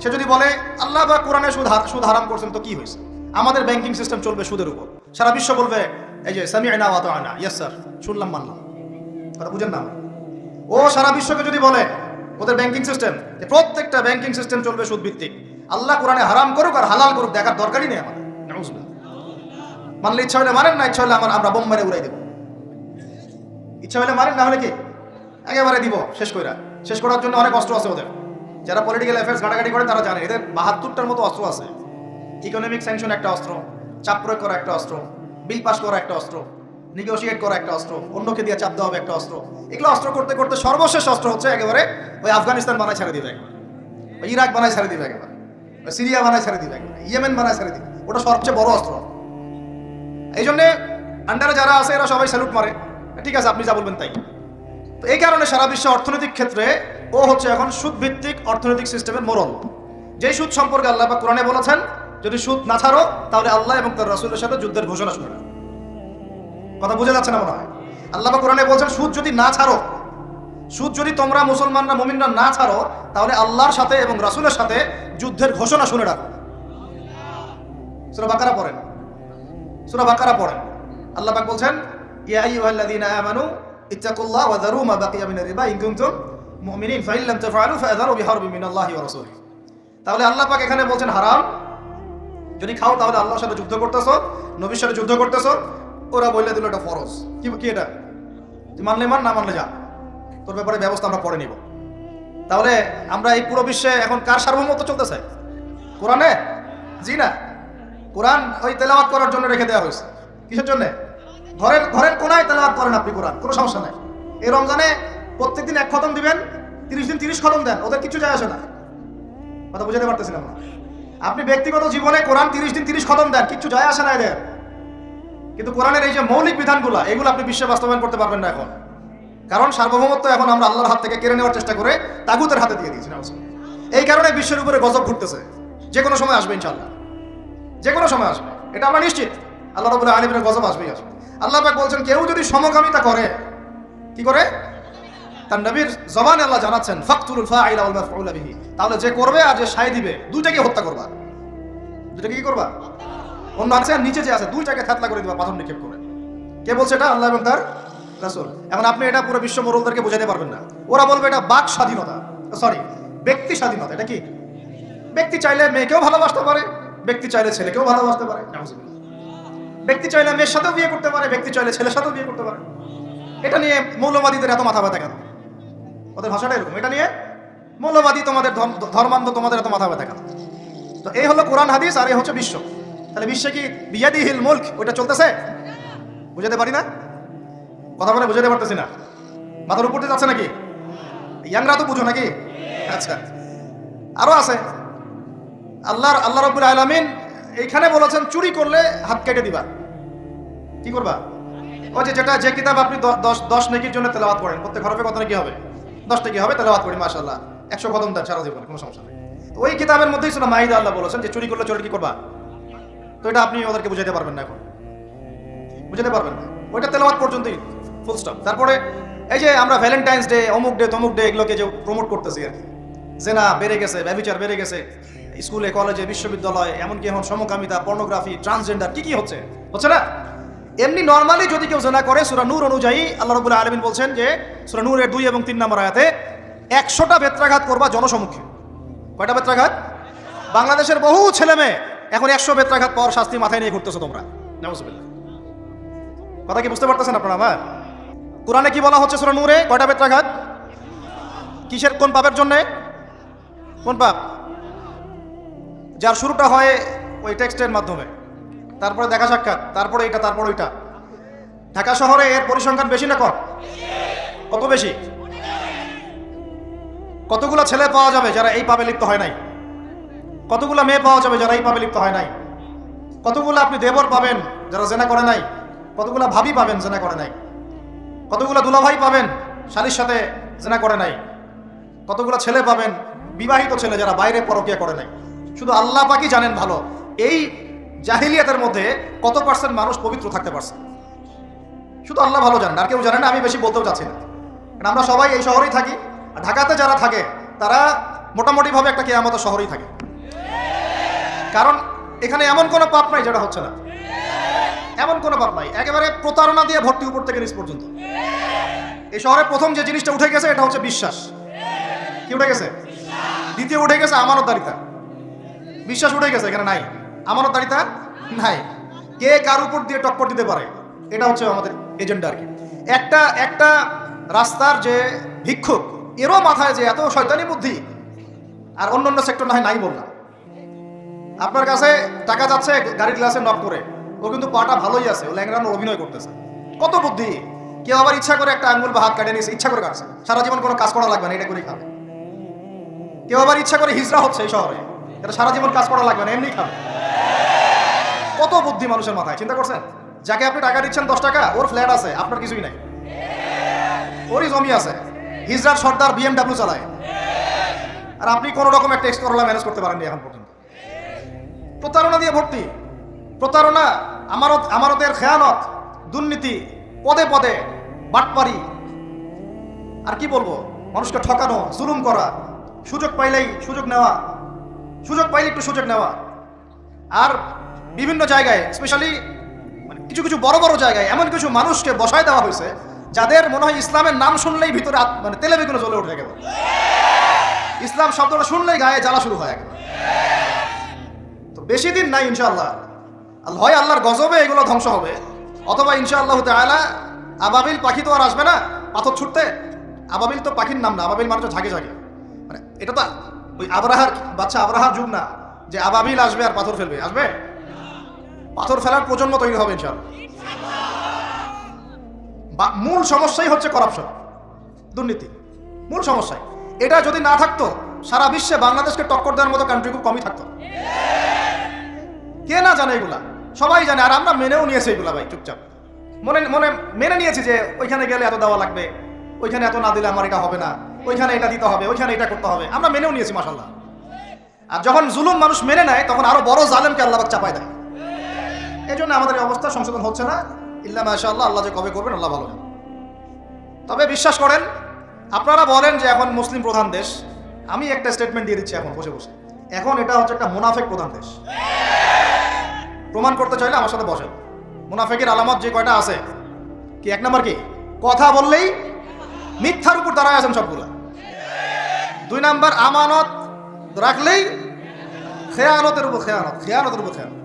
সে যদি বলে আল্লাহ বা কোরআনে সুদ হারাম করছেন, তো কি হয়েছে? আমাদের ব্যাংকিং সিস্টেম চলবে সুদের উপর, সারা বিশ্ব বলবে এই যে সামি'না ওয়া আতা'না, ইয়েস স্যার, শুনলাম মানলাম। কথা বুঝেন না? ও সারা বিশ্বকে যদি বলে ওদের ব্যাংকিং সিস্টেম, প্রত্যেকটা ব্যাংকিং সিস্টেম চলবে সুদ ভিত্তিক, আল্লাহ কোরআনে হারাম করুক আর হালাল করুক দেখার দরকারই নেই আমাদের। নাউজুবিল্লাহ। মানলে ইচ্ছা হলে মানেন, না ইচ্ছা হলে আমরা বোম মেরে উড়াই দেবো। ইচ্ছা হলে মারেন, না হলে কি একেবারে দিব শেষ করার জন্য অনেক অস্ত্র আছে ওদের। যারা পলিটিক্যাল অ্যাফেয়ার্স ঘাটাঘাটি করে তারা জানে এদের 72টার মতো অস্ত্র আছে। ইকোনমিক স্যাংশন একটা অস্ত্র, চাপ প্রয়োগ করা একটা অস্ত্র, বিল পাস করা একটা অস্ত্র, নেগোশিয়েট করা একটা অস্ত্র, অন্যকে দিয়ে চাপ দেওয়া হবে একটা অস্ত্র। এগুলো অস্ত্র করতে করতে সর্বশেষ অস্ত্র হচ্ছে একেবারে ওই আফগানিস্তান বানায় ছেড়ে দিবে একবার, ওই ইরাক বানায় ছেড়ে দিবে একবার, ওই সিরিয়া বানায় ছেড়ে দিবে একবার, ইয়েমেন বানায় ছেড়ে দিবে। ওটা সবচেয়ে বড় অস্ত্র। এই জন্যে আন্ডারে যারা আছে এরা সবাই স্যালুট মারে, ঠিক আছে আপনি যা বলবেন তাই। তো এই কারণে সারা বিশ্ব অর্থনৈতিক ক্ষেত্রে ও হচ্ছে এখন সুদ ভিত্তিক অর্থনৈতিক সিস্টেমের মোড়ল। যেই সুদ সম্পর্কে আল্লাহ পাক কোরআনে বলেছেন, যদি সুদ না ছাড়ো তাহলে আল্লাহ এবং তার রাসূলের সাথে যুদ্ধের ঘোষণা শুনে না। কথা বুঝে যাচ্ছে না মনে হয়? আল্লাহ পাক কোরআনে বলছেন সুদ যদি না ছাড়ো, সুদ যদি তোমরা মুসলমানরা মুমিনরা না ছাড়ো, তাহলে আল্লাহর সাথে এবং রাসূলের সাথে যুদ্ধের ঘোষণা শুনে রাখো। সূরা বাকারা পড়েন, সূরা বাকারা পড়েন। আল্লাহ পাক বলছেন ইয়া আইয়ুহাল্লাযীনা আমানু ইত্তাকুল্লাহ ওয়া যারু মা বাকিয়া মিনার রিবা ইন কুনতুম মুমিনিন ফা ইন লাম তাফআলু ফাযারু বিহারবিন মিনাল্লাহি ওয়া রাসূলিহি। তাহলে আল্লাহ পাক এখানে বলছেন হারাম, যদি খাও তাহলে আল্লাহর সাথে যুদ্ধ করতেছো, নবীর সাথে যুদ্ধ করতেছো। ওরা বলে দিল এটা ফরজ। কি এটা? তুই মানলে মান, না মানলে যা, তোর ব্যাপারে ব্যবস্থা আমরা পরে নিব। তাহলে আমরা এই পুরো বিশ্বে এখন কার সার্বভৌমত্ব চলতেছে? কোরআনে? জি না, কোরআন ওই তেলাওয়াত করার জন্য রেখে দেওয়া হয়েছে। কিসের জন্য? ঘরের কোনায় তেলাওয়াত করেন আপনি কোরআন, কোনো সমস্যা নাই। এই রমজানে প্রত্যেকদিন 1 খতম দিবেন, 30 দিন 30 খতম দেন, ওদের কিছু যায় আসে না। কথা বুঝাতে পারতেছিলাম না? আপনি ব্যক্তিগত জীবনে কোরআন 30 দিন 30 খতম দেন, কিছু যায় আসে না এদের। কিন্তু কোরআনের এই যে মৌলিক বিধানগুলো, এগুলো আপনি বিশ্বে বাস্তবায়ন করতে পারবেন না এখন। কারণ সার্বভৌমত্ব এখন আমরা আল্লাহর হাত থেকে কেড়ে নেওয়ার চেষ্টা করে তাগুতের হাতে দিয়ে দিয়েছি। এই কারণে বিশ্বের উপরে গজব ঘুরতেছে, যে কোনো সময় আসবে ইনশাআল্লাহ, যে কোনো সময় আসবে। এটা আমরা নিশ্চিত আল্লাহ রাব্বুল আলামিনের গজব আসবেই আসবে। আল্লাহ পাক বলছেন কেউ যদি সমকামিতা করে, কি করে? তার নবীর জবানে আল্লাহ জানাচ্ছেন ফাকতুলুল ফাইলা ওয়াল মাফউলা বিহি, তাহলে যে করবে আর যে সায় দিবে দুইটাকে হত্যা করবা। দুইটাকে কি করবা? অন্য আছে নিচে যে আছে দুইটাকে থাতলা করে দিবা পাথর নিক্ষেপ করে। কে বলছে এটা? আল্লাহ এবং তার রাসূল। এখন আপনি এটা পুরো বিশ্ব মোড়লদেরকে বোঝাতে পারবেন না। ওরা বলবে এটা বাক স্বাধীনতা, সরি ব্যক্তি স্বাধীনতা। এটা কি? ব্যক্তি চাইলে মেয়েকেও ভালোবাসতে পারে, ব্যক্তি চাইলে ছেলেকেও ভালোবাসতে পারে, ব্যক্তি চাইলে মেয়ের সাথেও বিয়ে করতে পারে, ব্যক্তি চাইলে ছেলের সাথেও বিয়ে করতে পারে। এটা নিয়ে মৌলবাদীদের এত মাথা ব্যথা কেন? ওদের ভাষাটা এরকম। এটা নিয়ে মৌলবাদী তোমাদের ধর্মান্ধ তোমাদের এত মাথা ব্যথা কেন? তো এই হলো কোরআন হাদিস আর এই হচ্ছে বিশ্ব। তাহলে বিশ্বে কি বিয়াদিহিল মুলক ওইটা চলতেছে? বুঝাতে পারি না? কথা বলে বুঝাতে পারতেছি না? মাথার উপর দিয়ে যাচ্ছে নাকি? ইয়াংরা তো বুঝো নাকি? আচ্ছা, আরো আছে। আল্লাহ রাব্বুল আলামিন এইখানে বলেছেন চুরি করলে হাত কেটে দিবা। কি করবা? ওই যে কিতাব আপনি 10 নেকির জন্য তেলাওয়াত করেন, প্রত্যেক হরফে কত নেকি হবে? 10 নেকি হবে। তেলাওয়াত করি মাশাআল্লাহ, 100 কদম দেন সারা জীবনে, কোনো সমস্যা নেই। তো ওই কিতাবের মধ্যেই সূরা মাইদা আল্লাহ বলেছেন যে চুরি করলে চোর কি করবা। তো এটা আপনি ওদেরকে বুঝাইতে পারবেন না, এখন বুঝাতে পারবেন না। ওইটা তেলাওয়াত পর্যন্তই, ফুল স্টপ। তারপরে এই যে আমরা ভ্যালেন্টাইন্স ডে, অমুক ডে, তমুক ডে এগুলোকে যে প্রমোট করতেছি আর কি, জেনা বেড়ে গেছে, ব্যভিচার বেড়ে গেছে স্কুলে, কলেজে, বিশ্ববিদ্যালয়ে, এমনকি এখন সমকামিতা, পর্নোগ্রাফি, ট্রান্সজেন্ডার কি হচ্ছে না? এমনি নরমালি যদি কেউ জেনা করে, সূরা নূর অনুযায়ী আল্লাহ রাব্বুল আলামিন বলছেন যে সূরা নূরের 2 এবং 3 নম্বর আয়াতে 100টা বেত্রাঘাত করবা জনসম্মুখে। কয়টা বেত্রাঘাত? বাংলাদেশের বহু ছেলে মেয়ে এখন 100 বেত্রাঘাত পাওয়ার শাস্তি মাথায় নিয়ে ঘুরতেছো তোমরা। নাউজুবিল্লাহ। কথা কি বুঝতে পারতেছেন আপনারা? আমার কোরআনে কি বলা হচ্ছে সূরা নূরে? কয়টা বেত্রাঘাত? কিসের, কোন পাপের জন্য? কোন পাপ? যার শুরুটা হয় ওই টেক্সটের মাধ্যমে, তারপরে দেখা সাক্ষাৎ, তারপরে এটা, তারপরে ওইটা। ঢাকা শহরে এর পরিসংখ্যান বেশি না কম? কত বেশি? কতগুলো ছেলে পাওয়া যাবে যারা এই পাপে লিপ্ত হয় নাই? কতগুলো মেয়ে পাওয়া যাবে যারা এই পাপে লিপ্ত হয় নাই? কতগুলো আপনি দেবর পাবেন যারা জেনা করে নাই? কতগুলো ভাবি পাবেন জেনা করে নাই? কতগুলো দুলাভাই পাবেন শালীর সাথে জেনা করে নাই? কতগুলো ছেলে পাবেন বিবাহিত ছেলে যারা বাইরে পরকিয়া করে নাই? শুধু আল্লাহ পাকই জানেন ভালো এই জাহিলিয়াতের মধ্যে কত পার্সেন্ট মানুষ পবিত্র থাকতে পারছে। শুধু আল্লাহ ভালো জানেন, আর কেউ জানেন না। আমি বেশি বলতেও চাচ্ছি না, কারণ আমরা সবাই এই শহরেই থাকি। আর ঢাকাতে যারা থাকে তারা মোটামুটিভাবে একটা কিয়ামতের শহরেই থাকে, কারণ এখানে এমন কোনো পাপ নাই যেটা হচ্ছে না। এমন কোনো পাপ নাই, একেবারে প্রতারণা দিয়ে ভর্তি, উপর থেকে নিচ পর্যন্ত। এই শহরে প্রথম যে জিনিসটা উঠে গেছে এটা হচ্ছে বিশ্বাস। কি উঠে গেছে? দ্বিতীয় উঠে গেছে আমানতদারিতা। বিশ্বাস উঠে গেছে, এখানে নাই। আমানতদারিতা নাই। কে কার উপর দিয়ে টক্কর দিতে পারে, এটা হচ্ছে আমাদের এজেন্ডা আর কি। একটা রাস্তার যে ভিক্ষুক, এরও মাথায় যে এত শয়তানি বুদ্ধি, আর অন্য সেক্টর নাই বললাম। আপনার কাছে টাকা যাচ্ছে গাড়ির গ্লাসে নক করে, ও কিন্তু পাটা ভালোই আছে, ও ল্যাংড়ানোর অভিনয় করতেছে। কত বুদ্ধি! কেউ আবার ইচ্ছা করে একটা আঙ্গুল বা হাত কাটে নিয়েছে, ইচ্ছা করে কাটছে, সারা জীবন কোনো কাজ করা লাগবে না, এটা করেই খাবে। কেউ আবার ইচ্ছা করে হিজড়া হচ্ছে এই শহরে, এটা সারা জীবন কাজ করা লাগবে না, এমনি খাবে। কত বুদ্ধি মানুষের মাথায়, চিন্তা করছেন? যাকে আপনি টাকা দিচ্ছেন 10 টাকা, ওর ফ্ল্যাট আছে, আপনার কিছুই নাই, ওরই জমি আছে, হিজড়ার সর্দার BMW চালায়, আর আপনি কোনো রকমের ট্যাক্স করলা ম্যানেজ করতে পারেননি এখন পর্যন্ত। প্রতারণা দিয়ে ভর্তি, প্রতারণা, আমানতের খেয়ানত, দুর্নীতি, পদে পদে বাটপারি, আর কি বলবো, মানুষকে ঠকানো, জুলুম করা, সুযোগ পাইলেই সুযোগ নেওয়া, সুযোগ পাইলে একটু সুযোগ নেওয়া। আর বিভিন্ন জায়গায়, স্পেশালি মানে কিছু বড় বড় জায়গায় এমন কিছু মানুষকে বসায় দেওয়া হয়েছে যাদের মনে হয় ইসলামের নাম শুনলেই ভিতরে মানে তেলে বেগুনে জ্বলে উঠে গেল। ইসলাম শব্দটা শুনলেই গায়ে জ্বালা শুরু হয় গেল। তো বেশি দিন নাই ইনশাআল্লাহ, হয় আল্লাহর গজবে এগুলো ধ্বংস হবে, অথবা ইনশাআল্লাহ তাআলা আবাবিল পাখি তো আর আসবে না পাথর ছুটতে। আবাবিল তো পাখির নাম না, আবাবিল মানুষ ঝাঁকে ঝাঁকে, মানে এটা তো ওই আবরাহার বাচ্চা আবরাহার যুগ না যে আবাবিল আসবে আর পাথর ফেলবে। আসবে, পাথর ফেলার প্রজন্ম তৈরি হবে ইনশাআল্লাহ। মূল সমস্যাই হচ্ছে করাপশন, দুর্নীতি, মূল সমস্যাই। এটা যদি না থাকতো সারা বিশ্বে বাংলাদেশকে টক্কর দেওয়ার মতো কান্ট্রি খুব কমই থাকতো। কে না জানে এগুলা, সবাই জানে, আর আমরা মেনেও নিয়েছি এগুলা ভাই, চুপচাপ মনে মেনে নিয়েছি যে ওইখানে গেলে এত দেওয়া লাগবে, ওইখানে এত না দিলে আমার এটা হবে না, ওইখানে এটা দিতে হবে, ওইখানে এটা করতে হবে, আমরা মেনেও নিয়েছি মাশাআল্লাহ। আর যখন জুলুম মানুষ মেনে নেয় তখন আরো বড় জালেমকে আল্লাহ পাক চাপায় দেয়। এই জন্য আমাদের এই অবস্থা সংশোধন হচ্ছে না। ইল্লা মাশাআল্লাহ, আল্লাহ যে কবে করবেন আল্লাহ ভালো জানেন। তবে বিশ্বাস করেন, আপনারা বলেন যে এখন মুসলিম প্রধান দেশ, আমি একটা স্টেটমেন্ট দিয়ে দিচ্ছি এখন বসে বসে, এখন এটা হচ্ছে একটা মুনাফেক প্রধান দেশ। প্রমাণ করতে চাইলে আমার সাথে বসেন। মুনাফেকের আলামত যে কয়টা আছে, কি এক নাম্বার কি, কথা বললেই মিথ্যার উপর দাঁড়ায় আছেন সবগুলা। 2 নাম্বার, আমানত রাখলেই খেয়ানতের উপর খেয়ানত, খেয়ানতের উপর খেয়ানত।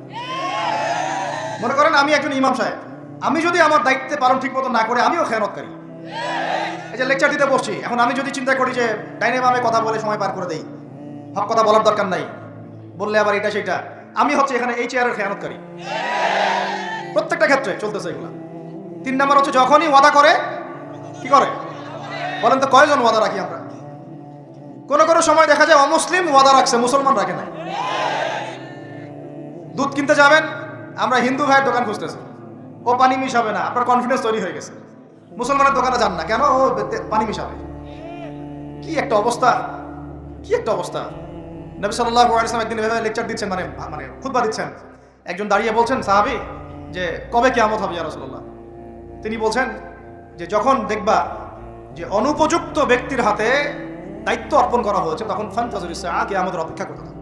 মনে করেন আমি একজন ইমাম সাহেব, আমি যদি আমার দায়িত্বে পালন ঠিক মতো না করে আমিও খেয়ানতকারী। এই যে লেকচার দিতে বসছি, এখন আমি যদি চিন্তা করি যে ডাইনে বামে কথা বলে সময় পার করে দেই, হক কথা বলার দরকার নাই, বললে আবার এটা সেটা, আমি হচ্ছে এখানে এই চেয়ারের খেয়ানতকারী। প্রত্যেকটা ক্ষেত্রে চলতেছে এগুলা। 3 নাম্বার হচ্ছে যখনই ওয়াদা করে, কি করে বলেন তো, কয়জন ওয়াদা রাখি আমরা? কোন কোন সময় দেখা যায় অমুসলিম ওয়াদা রাখছে, মুসলমান রাখে নাই। দুধ কিনতে যাবেন, আমরা হিন্দু ভাইয়ের দোকান খুঁজতেছি, ও পানি মিশাবে না, আপনার কনফিডেন্স তৈরি হয়ে গেছে। মুসলমানের দোকানে যান না কেন, ও পানি মিশাবে। কি একটা অবস্থা, কি একটা অবস্থা। নবী সাল্লাল্লাহু আলাইহি ওয়াসাল্লাম একদিন এভাবে লেকচার দিচ্ছেন, মানে খুতবা দিচ্ছেন। একজন দাঁড়িয়ে বলছেন, সাহাবী, যে কবে কিয়ামত হবে ইয়া রাসূলুল্লাহ? তিনি বলছেন যে যখন দেখবা যে অনুপযুক্ত ব্যক্তির হাতে দায়িত্ব অর্পণ করা হয়েছে, তখন ফান্তাযিরু সাআ, কিয়ামতের অপেক্ষা করতে থাকো।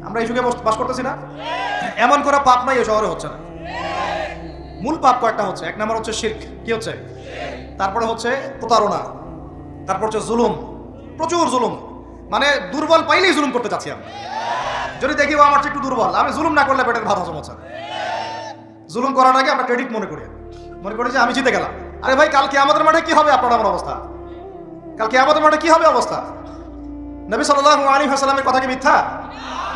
আমরা এই যুগে বাস করতেছি না? এমন করে পাপ নাই এই শহরে হচ্ছে না। মূল পাপ কয়েকটা হচ্ছে। 1 নাম্বার হচ্ছে শিরক, কি হচ্ছে? তারপরে হচ্ছে প্রতারণা, তারপর হচ্ছে জুলুম, প্রচুর জুলুম। মানে দুর্বল পাইলেই জুলুম করতে চাচ্ছি আমি। যদি দেখি ও আমার চেয়ে একটু দুর্বল, আমি জুলুম না করলে পেটের ভাত হজম হচ্ছে না। জুলুম করাটাকে আমরা ক্রেডিট মনে করি যে আমি জিতে গেলাম। আরে ভাই, কাল কিয়ামতের মাঠে কি হবে আপনার আমার অবস্থা? কাল কিয়ামতের মাঠে কি হবে অবস্থা? নবী সাল্লাল্লাহু আলাইহি ওয়াসাল্লামের কথা কি মিথ্যা?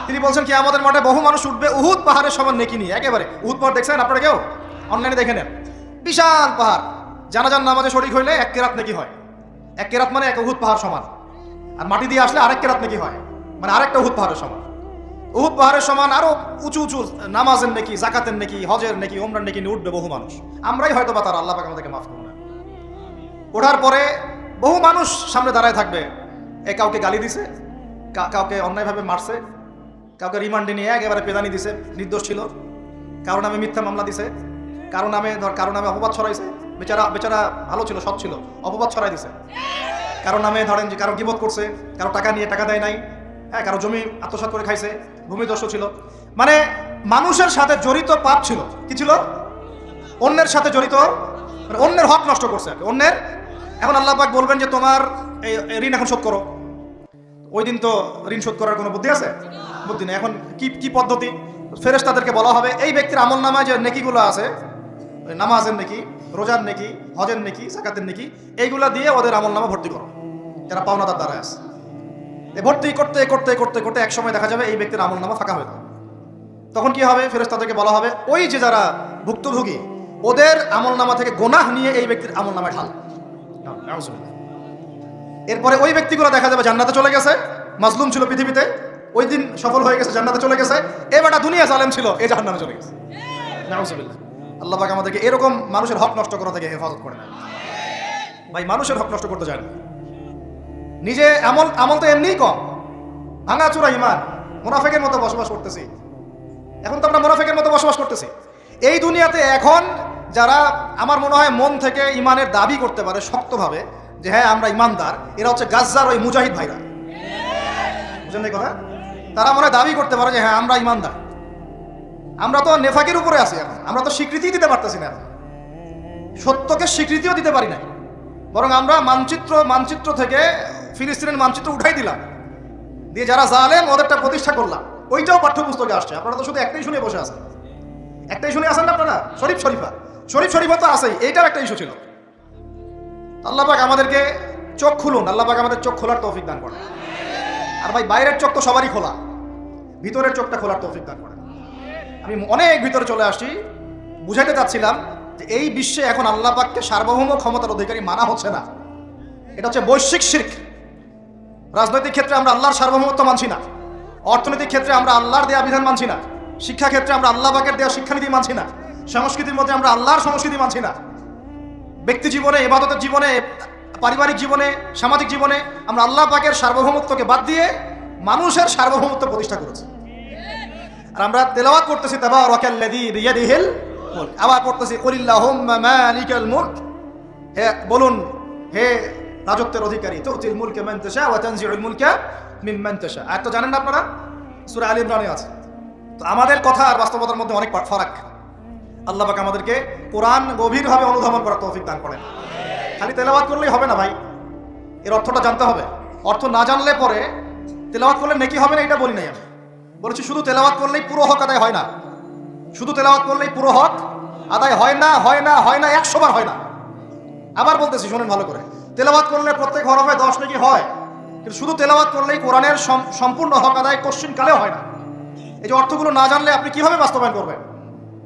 তিনি বলছেন কিয়ামতের মাঠে বহু মানুষ উঠবে উহুদ পাহাড়ের সমান নেকি নিয়ে। একেবারে উহুদ পাহাড় দেখছেন আপনারা কেউ? অনলাইনে দেখে নেন, বিশাল পাহাড়। জানাজার নামাজে শরীক হইলে 1 কেরাত নেকি হয়। 1 কেরাত মানে 1 উহুদ পাহাড় সমান। আর মাটি দিয়ে আসলে আরেক কেরাত নেকি হয়, মানে আরেকটা উহুদ পাহাড়ের সমান। উহুদ পাহাড়ের সমান আরো উঁচু উঁচু নামাজের নেকি, জাকাতের নেকি, হজের নেকি, ওমরার নেকি নিয়ে উঠবে বহু মানুষ। আমরাই হয়তো বা তারা, আল্লাহ পাক আমাদেরকে মাফ করুন। ওঠার পরে বহু মানুষ সামনে দাঁড়ায় থাকবে। কাউকে গালি দিছে, কাউকে অন্যায়ভাবে মারছে, কাউকে রিমান্ডে নিয়ে একেবারে পেদানি দিছে, নির্দোষ ছিল, কারো নামে মিথ্যা মামলা দিছে, কারো নামে অপবাদ ছড়াইছে। বেচারা ভালো ছিল, সৎ ছিল, অপবাদ ছড়াই দিছে। কারো নামে ধরেন যে কারো গীবত করছে, কারো টাকা নিয়ে টাকা দেয় নাই, হ্যাঁ, কারো জমি আত্মসাৎ করে খাইছে, ভূমিদস্যু ছিল। মানে মানুষের সাথে জড়িত পাপ ছিল। কি ছিল? অন্যের সাথে জড়িত, মানে অন্যের হক নষ্ট করছে অন্যের। এখন আল্লাহ পাক বলবেন যে তোমার এই ঋণ এখন শোধ করো। ওই দিন তো ঋণ শোধ করার কোনো বুদ্ধি আছে? বুদ্ধি নেই। এখন কি পদ্ধতি? ফেরেশতাদেরকে বলা হবে এই ব্যক্তির আমল নামায় যে নেকিগুলো আছে, নামাজের নেকি, রোজার নেকি, হজের নেকি, যাকাতের নেকি, এইগুলা দিয়ে ওদের আমল নামা ভর্তি করো, যারা পাওনাদার দ্বারা আছে। ভর্তি করতে করতে করতে করতে এক সময় দেখা যাবে এই ব্যক্তির আমল নামা ফাঁকা হয়ে যাবে। তখন কি হবে? ফেরেশতাদেরকে বলা হবে ওই যে যারা ভুক্তভোগী, ওদের আমল নামা থেকে গোনাহ নিয়ে এই ব্যক্তির আমল নামায় ঢাল। এরপরে ওই ব্যক্তিগুলো দেখা যাবে জান্নাতে চলে গেছে, মাজলুম ছিল পৃথিবীতে, ওই দিন সফল হয়ে গেছে, জান্নাতে চলে গেছে। এবারটা দুনিয়া জালেম ছিল, এই জাহান্নামে চলে গেছে। নাউজুবিল্লাহ। আল্লাহ পাক আমাদেরকে এরকম মানুষের হক নষ্ট করা থেকে হেফাজত করে না। ভাই, মানুষের হক নষ্ট করতে যায় না। নিজে আমল তো এমনিই কম, ভাঙাচোরা ঈমান, মুনাফিকের মতো বসবাস করতেছি। এখন তো আমরা মুনাফিকের মতো বসবাস করতেছি এই দুনিয়াতে। এখন যারা আমার মনে হয় মন থেকে ঈমানের দাবি করতে পারে শক্তভাবে যে হ্যাঁ আমরা ঈমানদার, এরা হচ্ছে গাজ্জার ওই মুজাহিদ ভাইরা। বুঝলেন এই কথা? তারা মনে হয় দাবি করতে পারে যে হ্যাঁ আমরা ঈমানদার। আমরা তো নেফাকের উপরে আছি এখন, আমরা তো স্বীকৃতি দিতে পারতেছি না, সত্যকে স্বীকৃতিও দিতে পারি না। বরং আমরা মানচিত্র থেকে ফিলিস্তিনের মানচিত্র উঠাই দিলাম, দিয়ে যারা জালেম ওদেরটা প্রতিষ্ঠা করলাম। ওইটাও পাঠ্যপুস্তকে আসছে। আপনারা তো শুধু একটাই শুনে বসে আছেন, একটাই শুনে আসেন না আপনারা। শরীফ শরীফা তো আছেই, এইটাও একটা ইস্যু ছিল। আল্লাহ পাক আমাদেরকে চোখ খুলুন, আল্লাহ পাক আমাদের চোখ খোলার তৌফিক দান করেন। আর ভাই, বাইরের চোখ তো সবারই খোলা, ভিতরের চোখটা খোলার তৌফিক দান করেন। আমি অনেক ভিতরে চলে আসছি, বুঝাইতে চাচ্ছিলাম যে এই বিশ্বে এখন আল্লাহ পাককে সার্বভৌম ক্ষমতার অধিকারী মানা হচ্ছে না। এটা হচ্ছে বৈশ্বিক শিরক। রাজনৈতিক ক্ষেত্রে আমরা আল্লাহর সার্বভৌমত্ব মানছি না, অর্থনৈতিক ক্ষেত্রে আমরা আল্লাহর দেয়া বিধান মানছি না, শিক্ষা ক্ষেত্রে আমরা আল্লাহ পাকের দেয়া শিক্ষানীতি মানছি না, সংস্কৃতির মধ্যে আমরা আল্লাহর সংস্কৃতি মানছি না, ব্যক্তি জীবনে, ইবাদতের জীবনে, পারিবারিক জীবনে, সামাজিক জীবনে আমরা আল্লাহ পাকের সার্বভৌমত্বকে বাদ দিয়ে মানুষের সার্বভৌমত্ব প্রতিষ্ঠা করেছি। আর আমরা তেলাওয়াত করতেছি তাবারাকাল্লাযী বিয়াদিহিল মুলক, আবার পড়তেছি কুলিল্লাহুম্মা মালিকাল মুলক, হে বলুন হে রাজত্বের অধিকারী, তুতিল মুলকা মান তাশা ওয়া তানজিউল মুলকা মিম্মান তাশা। আর তো জানেন না আপনারা, সূরা আলে ইমরানে আছে। তো আমাদের কথা আর বাস্তবতার মধ্যে অনেক ফারাক। আল্লাহ পাক আমাদেরকে কোরআন গভীরভাবে অনুধাবন করার তৌফিক দান করেন। খালি তেলাওয়াত করলেই হবে না ভাই, এর অর্থটা জানতে হবে। অর্থ না জানলে পরে তেলাওয়াত করলে নেকি হবে না এটা বলি নাই আমি, বলেছি শুধু তেলাওয়াত করলেই পুরো হক আদায় হয় না। শুধু তেলাওয়াত করলেই পুরো হক আদায় হয় না, হয় না, হয় না, 100 বার হয় না। আবার বলতেছি শুনেন ভালো করে, তেলাওয়াত করলে প্রত্যেক হরফে 10 নেকি হয়, কিন্তু শুধু তেলাওয়াত করলেই কোরআনের সম্পূর্ণ হক আদায় কোশ্চিন কালেও হয় না। এই যে অর্থগুলো না জানলে আপনি কিভাবে বাস্তবায়ন করবেন,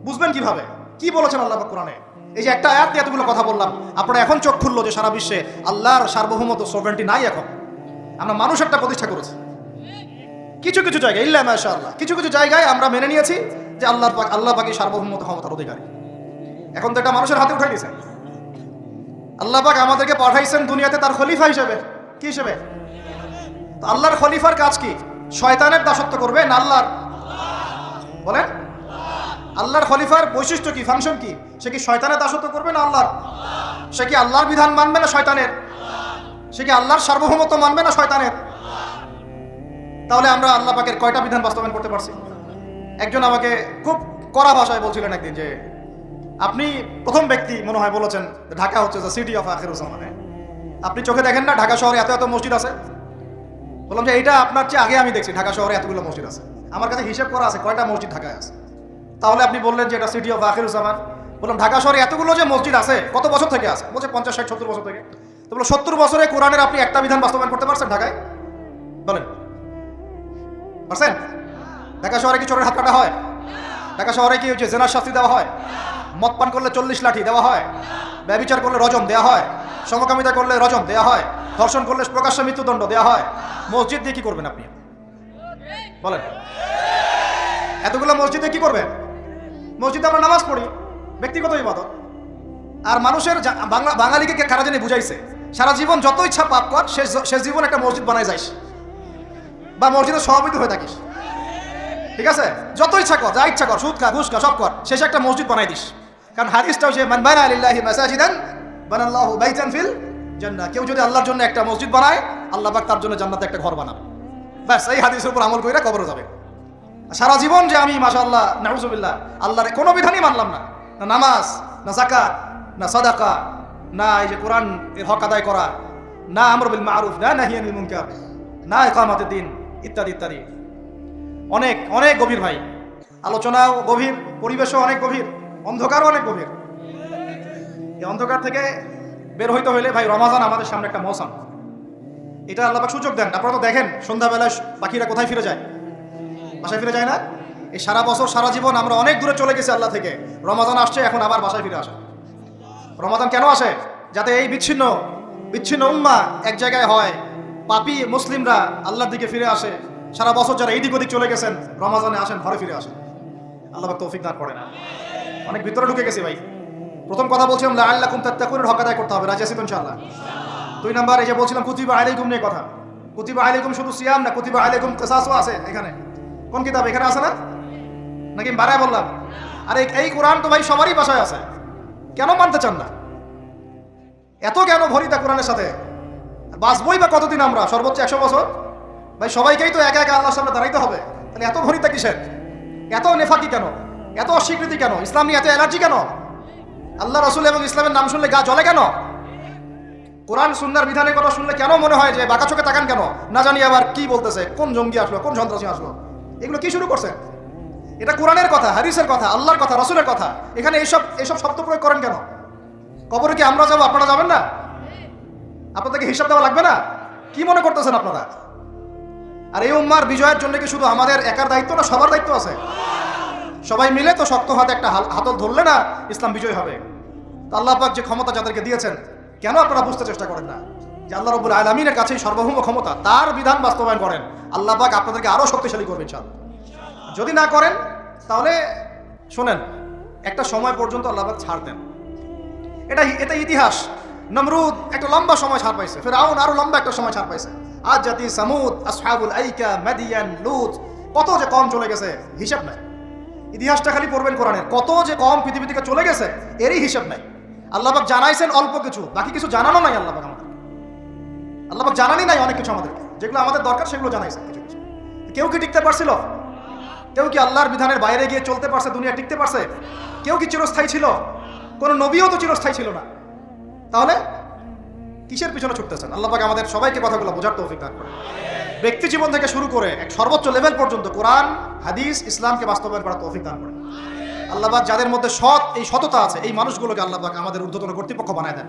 বুঝবেন কিভাবে, কি বলেছেন আল্লাহ পাক কোরআনে? এই যে একটা আয়াত দিয়ে এতগুলো কথা বললাম, আপনারা এখন চোখ খুললো যে সারা বিশ্বে আল্লাহর সার্বভৌমত্ব সভরেন্টি নাই। এখন আমরা মানুষ একটা প্রতিষ্ঠা করেছি কিছু কিছু জায়গায়, ইল্লা মাশাআল্লাহ, কিছু কিছু জায়গায় আমরা মেনে নিয়েছি যে আল্লাহ পাকই সার্বভৌমত্ব ক্ষমতার অধিকারী। এখন তো এটা মানুষের হাতে উঠাই দিয়েছেন। আল্লাহ পাক আমাদেরকে পাঠাইছেন দুনিয়াতে তার খলিফা হিসেবে। কি হিসেবে? তো আল্লাহর খলিফার কাজ কি? শয়তানের দাসত্ব করবে না আল্লাহর? বলেন, আল্লাহর খলিফার বৈশিষ্ট্য কি, ফাংশন কি? সে কি শয়তানের দাসত্ব করবে না আল্লাহর? সে কি আল্লাহর বিধান মানবে না শয়তানের? সে কি আল্লাহর সার্বভৌমত্ব মানবে না শয়তানের? তাহলে আমরা আল্লাহ পাকের কয়টা বিধান বাস্তবায়ন করতে পারছি? একজন আমাকে খুব কড়া ভাষায় বলছিলেন একদিন যে আপনি প্রথম ব্যক্তি মনে হয় বলেছেন ঢাকা হচ্ছে দ্য সিটি অফ আখিরুজ্জামানে, আপনি চোখে দেখেন না ঢাকা শহরে এত এত মসজিদ আছে? বললাম যে এইটা আপনার চেয়ে আগে আমি দেখছি ঢাকা শহরে এতগুলো মসজিদ আছে। আমার কাছে হিসাব করা আছে কয়টা মসজিদ ঢাকায় আছে। তাহলে আপনি বললেন যে এটা সিটি অফ আখিরুজ্জামান। বললাম ঢাকা শহরে এতগুলো যে মসজিদ আছে কত বছর থেকে আছে? বলছে 50, 60, 70 বছর থেকে। তো বলো 70 বছরে কোরআনের আপনি একটা বিধান বাস্তবায়ন করতে পারছেন ঢাকায়? বলেন পারছেন? ঢাকা শহরে কি চোরের হাত কাটা হয়? ঢাকা শহরে কি হচ্ছে জেনার শাস্তি দেওয়া হয়? মদ পান করলে 40 লাঠি দেওয়া হয়? ব্যভিচার করলে রজম দেওয়া হয়? সমকামিতা করলে রজম দেওয়া হয়? ধর্ষণ করলে প্রকাশ্য মৃত্যুদণ্ড দেওয়া হয়? মসজিদ দিয়ে কি করবেন আপনি? বলেন, এতগুলো মসজিদে কি করবেন? মসজিদে আমরা নামাজ পড়ি, ব্যক্তিগত ইবাদত। আর মানুষের বাঙালিকে কারা জানি বুঝাইছে সারা জীবন যত ইচ্ছা পাপ কর, শেষ জীবন একটা মসজিদ বানায় যাইস বা মসজিদের সভাপতি হয়ে থাকিস, ঠিক আছে? যত ইচ্ছা কর, যা ইচ্ছা কর, সুদ খা, ঘুষ খা, সব কর, শেষে একটা মসজিদ বানাই দিস। কারণ হাদিসটাও যে মান বানা লিল্লাহি মাসাজিদান বানাল্লাহু বাইতান ফিল জান্নাহ, কেউ যদি আল্লাহর জন্য একটা মসজিদ বানায় আল্লাহ পাক তার জন্য জান্নাতে একটা ঘর বানাবে। ব্যাস, এই হাদিসের উপর আমল কইরা কবরে যাবে। সারা জীবন যে আমি মাশাআল্লাহ নাউজুবিল্লাহ আল্লাহর কোনো বিধানই মানলাম না, না নামাজ, না যাকাত, না সাদাকা, না এই যে কোরআন এর হক আদায় করা, না আমর বিল মারুফ, না নাহি আনিল মুনকার, না ইকামাতের দিন, ইত্যাদি ইত্যাদি। অনেক অনেক গভীর ভাই, আলোচনাও গভীর, পরিবেশও অনেক গভীর, অন্ধকারও অনেক গভীর। এই অন্ধকার থেকে বের হইতে হইলে ভাই রমাজান আমাদের সামনে একটা মৌসুম, এটা আল্লাহ পাক সুযোগ দেন। আপনারা তো দেখেন সন্ধ্যাবেলায় পাখিরা কোথায় ফিরে যায়? বাসায় ফিরে যায় না? এই সারা বছর সারা জীবন আমরা অনেক দূরে চলে গেছি আল্লাহ থেকে, রমাজান আসছে এখন আবার বাসায় ফিরে আসে। রমাজান কেন আসে? যাতে এই বিচ্ছিন্ন উম্মাহ এক জায়গায় হয়, পাপী মুসলিমরা আল্লাহর দিকে ফিরে আসে। সারা বছর যারা এইদিক ওদিক চলে গেছেন রমাজানে আসেন, ঘরে ফিরে আসেন। আল্লাহ পাক তৌফিক দান করে না। অনেক ভিতরে ঢুকে গেছি ভাই। প্রথম কথা বলছিলাম লাআল্লাকুম তাত্তাকুন, হক আদায় করতে হবে, রাজি আছি তো ইনশাআল্লাহ? 2 নাম্বার এই যে বলছিলাম কুতিবা আলাইকুম নিয়ে কথা। কুতিবা আলাইকুম শুধু সিয়াম না, কুতিবা আলাইকুম কিসাসও আছে এখানে। কোন কিতাব? এখানে আছে না? নাকি বাড়ায় বললাম? আর এই কোরআন তো ভাই সবারই বাসায় আছে, কেন মানতে চান না? এত কেন ভরিতা কোরআনের সাথে? বাঁচবই বা কতদিন আমরা? সর্বোচ্চ 100 বছর। ভাই সবাইকেই তো একা একা আল্লাহর সামনে দাঁড়াইতে হবে, তাহলে এত ভরিতা কিসের? এত নেফাকি কেন? এত অস্বীকৃতি কেন? ইসলাম নিয়ে এত অ্যালার্জি কেন? আল্লাহ রাসূল এবং ইসলামের নাম শুনলে গা জ্বলে কেন? কোরআন সুন্নাহর বিধানের কথা শুনলে কেন মনে হয় যে বাঁকা চোখে তাকান কেন? না জানি আবার কি বলতেছে, কোন জঙ্গি আসলো, কোন সন্ত্রাসী আসলো, এগুলো কি শুরু করছে? এটা কোরআনের কথা, হাদিসের কথা, আল্লাহর কথা, রাসূলের কথা, এখানে এইসব শব্দ প্রয়োগ করেন কেন? কবরে কি আমরা যাবো, আপনারা যাবেন না? আপনাদেরকে হিসাব দেওয়া লাগবে না? কি মনে করতেছেন আপনারা? আর এই উম্মার বিজয়ের জন্য কি শুধু আমাদের একার দায়িত্ব না, সবার দায়িত্ব আছে? সবাই মিলে তো শক্ত হাতে একটা হাতল ধরলে না ইসলাম বিজয় হবে। তো আল্লাহ পাক যে ক্ষমতা যাদেরকে দিয়েছেন, কেন আপনারা বুঝতে চেষ্টা করেন না যে আল্লাহ রাব্বুল আলামিনের কাছেই সার্বভৌম ক্ষমতা, তার বিধান বাস্তবায়ন করেন, আল্লাহ পাক আপনাদেরকে আরো শক্তিশালী করবেন ইনশাআল্লাহ। যদি না করেন তাহলে শোনেন, একটা সময় পর্যন্ত আল্লাহ পাক ছাড় দেন। এটা ইতিহাস। নমরুদ একটা লম্বা সময় ছাড় পাইছে, ফিরআউন আরো লম্বা একটা সময় ছাড় পাইছে, আদ জাতি সামুদ, আসহাবুল আইকা, মাদিয়ান, লূত, কত যে কম চলে গেছে হিসাব নাই। ইতিহাসটা খালি পড়বেন কোরআনের, কত যে কম পৃথিবী থেকে চলে গেছে এরই হিসাব নাই। আল্লাহ পাক জানাইছেন অল্প কিছু, বাকি কিছু জানানো নাই। আল্লাহ পাক জানানি নাই অনেক কিছু আমাদেরকে, যেগুলো আমাদের দরকার সেগুলো জানাইছেন কিছু কিছু। কেউ কি টিকতে পারছিল? কেউ কি আল্লাহর বিধানের বাইরে গিয়ে চলতে পারছে? দুনিয়া টিকতে পারছে? কেউ কি চিরস্থায়ী ছিল? কোন নবীও তো চিরস্থায়ী ছিল না। তাহলে কিসের পিছনে ছুটতেছেন? আল্লাহ পাক আমাদের সবাইকে কথাগুলো বোঝার তৌফিক দান করেন। ব্যক্তি জীবন থেকে শুরু করে এক সর্বোচ্চ লেভেল পর্যন্ত কোরআন, হাদিস, ইসলামকে বাস্তবায়ন করার তৌফিক দান করেন। আল্লাহ পাক যাদের মধ্যে সততা আছে এই মানুষগুলোকে আল্লাহ পাক আমাদের ঊর্ধ্বতন কর্তৃপক্ষ বানায় দেন,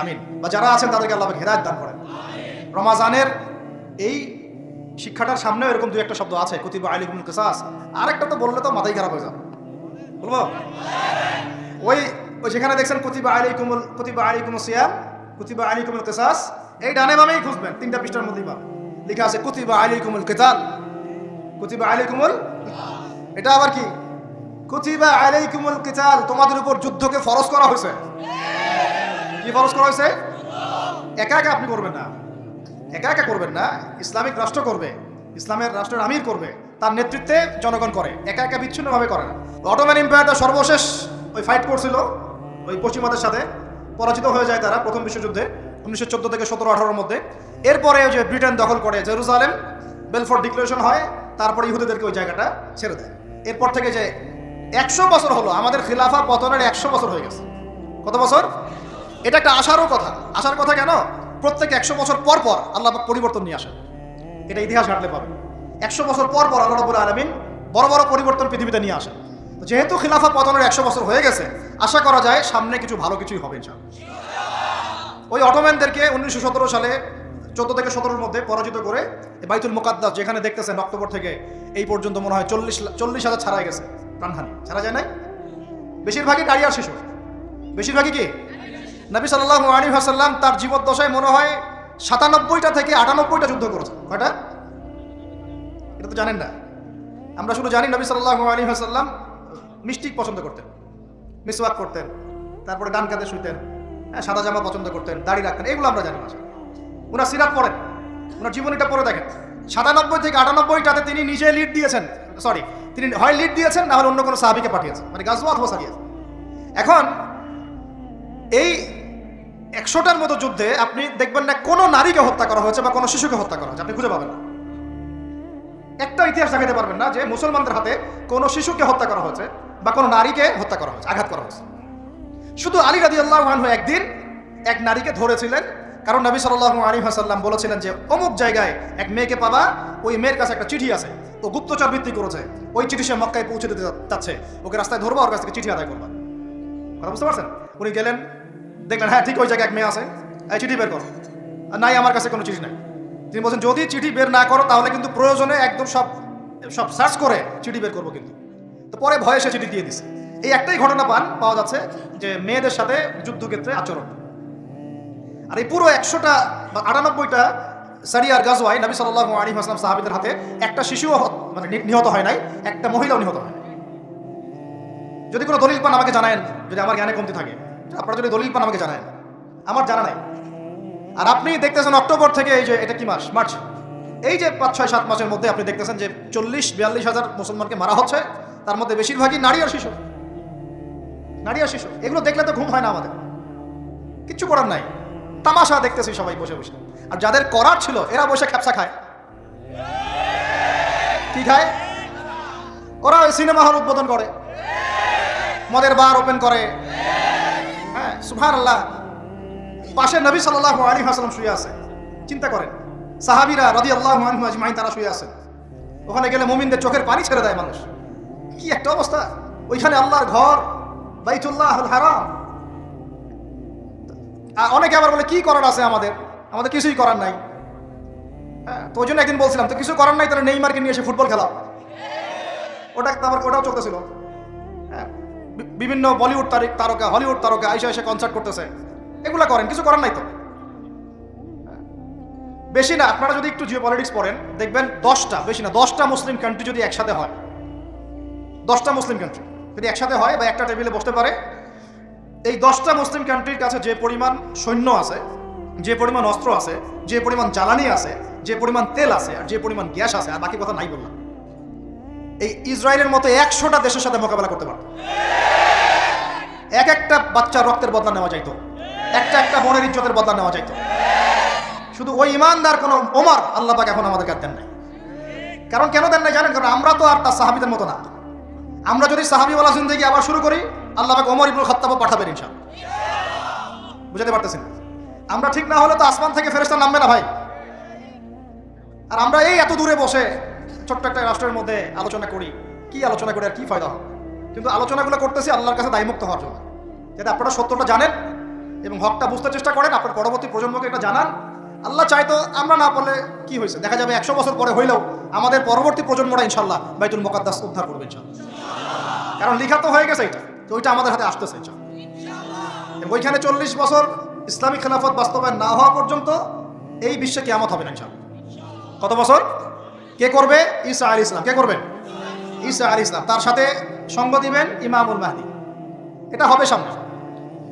আমিন। বা যারা আছেন তাদেরকে আল্লাহ পাক হেদায়েত দান করেন। রমাজানের এই শিক্ষাটার সামনেও এরকম দুই একটা শব্দ আছে, কুতিবা আলাইকুমুল কিসাস। আরেকটা তো বললে তো মাথাই খারাপ হয়ে যাবে, বলবো? ওই যেখানে দেখছেন কুতিবা আলাইকুমুস সিয়াম, কুতিবা আলাইকুমুল কিসাস, এই ডানে বামেই খুঁজবেন, 3টা পৃষ্ঠার মধ্যেই পাবেন লেখা আছে কুতিবা আলাইকুমুল কিতাল, কুতিবা আলাইকুমুল। এটা আবার কি? কুতিবা আলাইকুমুল কিতাল, তোমাদের উপর যুদ্ধকে ফরজ করা হয়েছে। কি ফরজ করা হয়েছে? একা একা আপনি করবেন না, একা একা করবেন না। ইসলামিক রাষ্ট্র করবে, ইসলামের রাষ্ট্রের আমির করবে, তার নেতৃত্বে জনগণ করে, একা একা বিচ্ছিন্নভাবে করে না। অটোম্যান এম্পায়ারটা সর্বশেষ ওই ফাইট করছিল ওই পশ্চিমাদের সাথে, পরাজিত হয়ে যায় তারা প্রথম বিশ্বযুদ্ধে 1914 থেকে 17-18 মধ্যে। এরপরে ওই যে ব্রিটেন দখল করে জেরুজালেম, বেলফোর্ট ডিক্লারেশন হয়, তারপরে ইহুদিদেরকে ওই জায়গাটা ছেড়ে দেয়। এরপর থেকে যে 100 বছর হলো, আমাদের খিলাফা পতনের 100 বছর হয়ে গেছে। কত বছর? এটা একটা আশার কথা কেন? প্রত্যেক 100 বছর পর পর আল্লাহ পাক পরিবর্তন নিয়ে আসেন। এটা ইতিহাস ঘাটলে পাবেন। 100 বছর পর পর আল্লাহ রাব্বুল আলামিন বড় বড় পরিবর্তন পৃথিবীতে নিয়ে আসেন। যেহেতু খিলাফা পতনের 100 বছর হয়ে গেছে, আশা করা যায় সামনে কিছু ভালো কিছুই হবে ইনশাআল্লাহ। ওই অটোম্যানদেরকে 1917 সালে 14 থেকে 17-র মধ্যে পরাজিত করে বাইতুল মুকাদ্দাস, যেখানে দেখতেছেন অক্টোবর থেকে এই পর্যন্ত মনে হয় 40,000 ছাড়া গেছে, প্রাণহানি ছাড়া যায় নাই। বেশিরভাগই নারী আর শিশু, বেশিরভাগই কি? নবী সাল্লাল্লাহু আলাইহি ওয়াসাল্লাম তার জীবদ্দশায় মনে হয় 97টা থেকে 98টা যুদ্ধ করেছেন। কয়টা? এটা তো জানেন না। আমরা শুধু জানি নবী সাল্লাল্লাহু আলাইহি ওয়াসাল্লাম মিষ্টি পছন্দ করতেন, মিসওয়াক করতেন, তারপরে ডান কাঁধে শুইতেন, সাদা জামা পছন্দ করতেন, দাড়ি রাখতেন, এগুলো আমরা জানি না। ওনার সিরাত পড়েন, ওনার জীবনীটা পড়ে দেখেন। 97 থেকে 98টাতে তিনি নিজে লিড দিয়েছেন, তিনি হয় লিড দিয়েছেন না হলে অন্য কোনো সাহাবীকে পাঠিয়েছেন, মানে গাজওয়া অথবা সারিয়া। এখন এই 100টার মতো যুদ্ধে আপনি দেখবেন না কোনো নারীকে হত্যা করা হয়েছে বা কোনো শিশুকে হত্যা করা হয়েছে, আপনি খুঁজে পাবেন না। একটা ইতিহাস দেখাতে পারবেন না যে মুসলমানদের হাতে কোনো শিশুকে হত্যা করা হয়েছে বা কোনো নারীকে হত্যা করা হয়েছে, আঘাত করা হয়েছে। শুধু আলী রাদিয়াল্লাহু আনহু একদিন এক নারীকে ধরেছিলেন, কারণ নবী সাল্লাল্লাহু আলাইহি ওয়াসাল্লাম বলেছিলেন যে অমুক জায়গায় এক মেয়েকে পাবা, ওই মেয়ের কাছে একটা চিঠি আছে, ও গুপ্তচর বৃত্তি করেছে, ওই চিঠি সে মক্কায় পৌঁছে দিতে চাচ্ছে, ওকে রাস্তায় ধরবা, ওর কাছ থেকে চিঠি আদায় করবা। কথা বুঝতে পারছেন? উনি গেলেন, দেখলেন হ্যাঁ ঠিক ওই জায়গায় এক মেয়ে আছে, এই চিঠি বের করো। নাই, আমার কাছে কোনো চিঠি নাই। তিনি বলছেন যদি চিঠি বের না করো তাহলে কিন্তু প্রয়োজনে একদম সব সার্চ করে চিঠি বের করবো কিন্তু। তো পরে ভয়ে সে চিঠি দিয়ে দিছে। এই একটাই ঘটনা পাওয়া যাচ্ছে যে মেয়েদের সাথে যুদ্ধক্ষেত্রে আচরণ। আর এই পুরো 100টা বা 98টা সারিয়ার গাজওয়ায় নবী সাল্লাল্লাহু আলাইহি ওয়াসাল্লাম সাহাবীদের হাতে একটা শিশুও মানে নিহত হয় নাই, একটা মহিলাও নিহত হয় নাই। যদি কোনো দলিল পান আমাকে জানায়েন, যদি আমার জ্ঞানে কমতি থাকে, আপনারা যদি দলিল পান আমাকে জানায়েন, আমার জানা নাই। আর আপনি দেখতেছেন অক্টোবর থেকে এই যে এটা কি মাস, মার্চ, এই যে 5-6-7 মাসের মধ্যে আপনি দেখতেছেন যে 40-42 হাজার মুসলমানকে মারা হচ্ছে, তার মধ্যে বেশিরভাগই নারী আর শিশু। এগুলো দেখলে তো ঘুম হয় না আমাদের, কিচ্ছু করার নাই, তামাশা দেখতেছি সবাই বসে বসে। আর যাদের করার ছিল এরা বসে খ্যাপসা খায়। কি খায়? ওরা ওই সিনেমা হল উদ্বোধন করে, মদের বার ওপেন করে। হ্যাঁ, সুবহানাল্লাহ। পাশে নবী সাল্লাল্লাহু আলাইহি ওয়াসাল্লাম শুয়ে আছে, চিন্তা করেন। সাহাবীরা রাদিয়াল্লাহু আনহুম আজমাইন তারা শুয়ে আছেন। ওখানে গেলে মুমিনদের চোখের পানি ছেড়ে দেয় মানুষ। কি একটা অবস্থা! ওইখানে আল্লাহর ঘর বাইতুল্লাহুল হারাম। অনেকে আবার বলে কি করার আছে আমাদের কিছুই করার নাই। হ্যাঁ, তো ওই জন্য একদিন বলছিলাম তো কিছু করার নাই, তাহলে নেইমারকে নিয়ে এসে ফুটবল খেলা। ওটাও চলতেছিল। হ্যাঁ, বিভিন্ন বলিউড তারকা, হলিউড তারকা এসে কনসার্ট করতেছে, এগুলা করেন, কিছু করার নাই তো। বেশি না, আপনারা যদি একটু জিও পলিটিক্স পড়েন দেখবেন 10টা, বেশি না 10টা মুসলিম কান্ট্রি যদি একসাথে হয়, 10টা মুসলিম কান্ট্রি যদি একসাথে হয় বা একটা টেবিলে বসতে পারে, এই 10টা মুসলিম কান্ট্রির কাছে যে পরিমাণ সৈন্য আছে, যে পরিমাণ অস্ত্র আছে, যে পরিমাণ জ্বালানি আছে, যে পরিমাণ তেল আছে, আর যে পরিমাণ গ্যাস আছে, আর বাকি কথা নাই বললাম, এই ইসরায়েলের মতো 100টা দেশের সাথে মোকাবেলা করতে পারত। এক একটা বাচ্চার রক্তের বদলা নেওয়া যাইতো, একটা একটা বোনের ইজ্জতের বদলা নেওয়া যাইতো। শুধু ওই ইমানদার কোন ওমর আল্লাহ পাক এখন আমাদের কাছে দেন নাই। কারণ কেন দেন নাই জানেন? কারণ আমরা তো আর তার সাহাবীদের মতো না। আমরা যদি সাহাবীওয়ালা জিন্দেগি আবার শুরু করি, আল্লাহ পাক ওমর ইবনুল খাত্তাবও পাঠাবেন ইনশাআল্লাহ। বুঝতে পারতেছেন? আমরা ঠিক না হলে তো আসমান থেকে ফেরেশতা নামবে না ভাই। আর আমরা এই এত দূরে বসে ছোট্ট একটা রাষ্ট্রের মধ্যে আলোচনা করি, কি আলোচনা করে আর কি ফায়দা হবে? কিন্তু আলোচনাগুলো করতেছি আল্লাহর কাছে দায়মুক্ত হওয়ার জন্য, যাতে আপনারা সত্যটা জানেন এবং হকটা বুঝতে চেষ্টা করেন, আপনার পরবর্তী প্রজন্মকে এটা জানান। আল্লাহ চাইতো আমরা না বললে কি হয়েছে, দেখা যাবে 100 বছর পরে হইলেও আমাদের পরবর্তী প্রজন্মরা ইনশাল্লাহ বাইতুল মুকাদ্দাস উদ্ধার করবে ইনশাল্লাহ। কারণ লিখা তো হয়ে গেছে এটা, তো ওইটা আমাদের হাতে আসতেছে ইনশাল্লাহ। ওইখানে 40 বছর ইসলামিক খেলাফত বাস্তবায়ন না হওয়া পর্যন্ত এই বিশ্বে কিয়ামত হবে না ইনশাল্লাহ। কত বছর? কে করবে? ঈসা আলাইহিস সালাম। কে করবেন? ঈসা আলাইহিস সালাম। তার সাথে সঙ্গ দিবেন ইমামুল মাহদি। এটা হবে সামনে।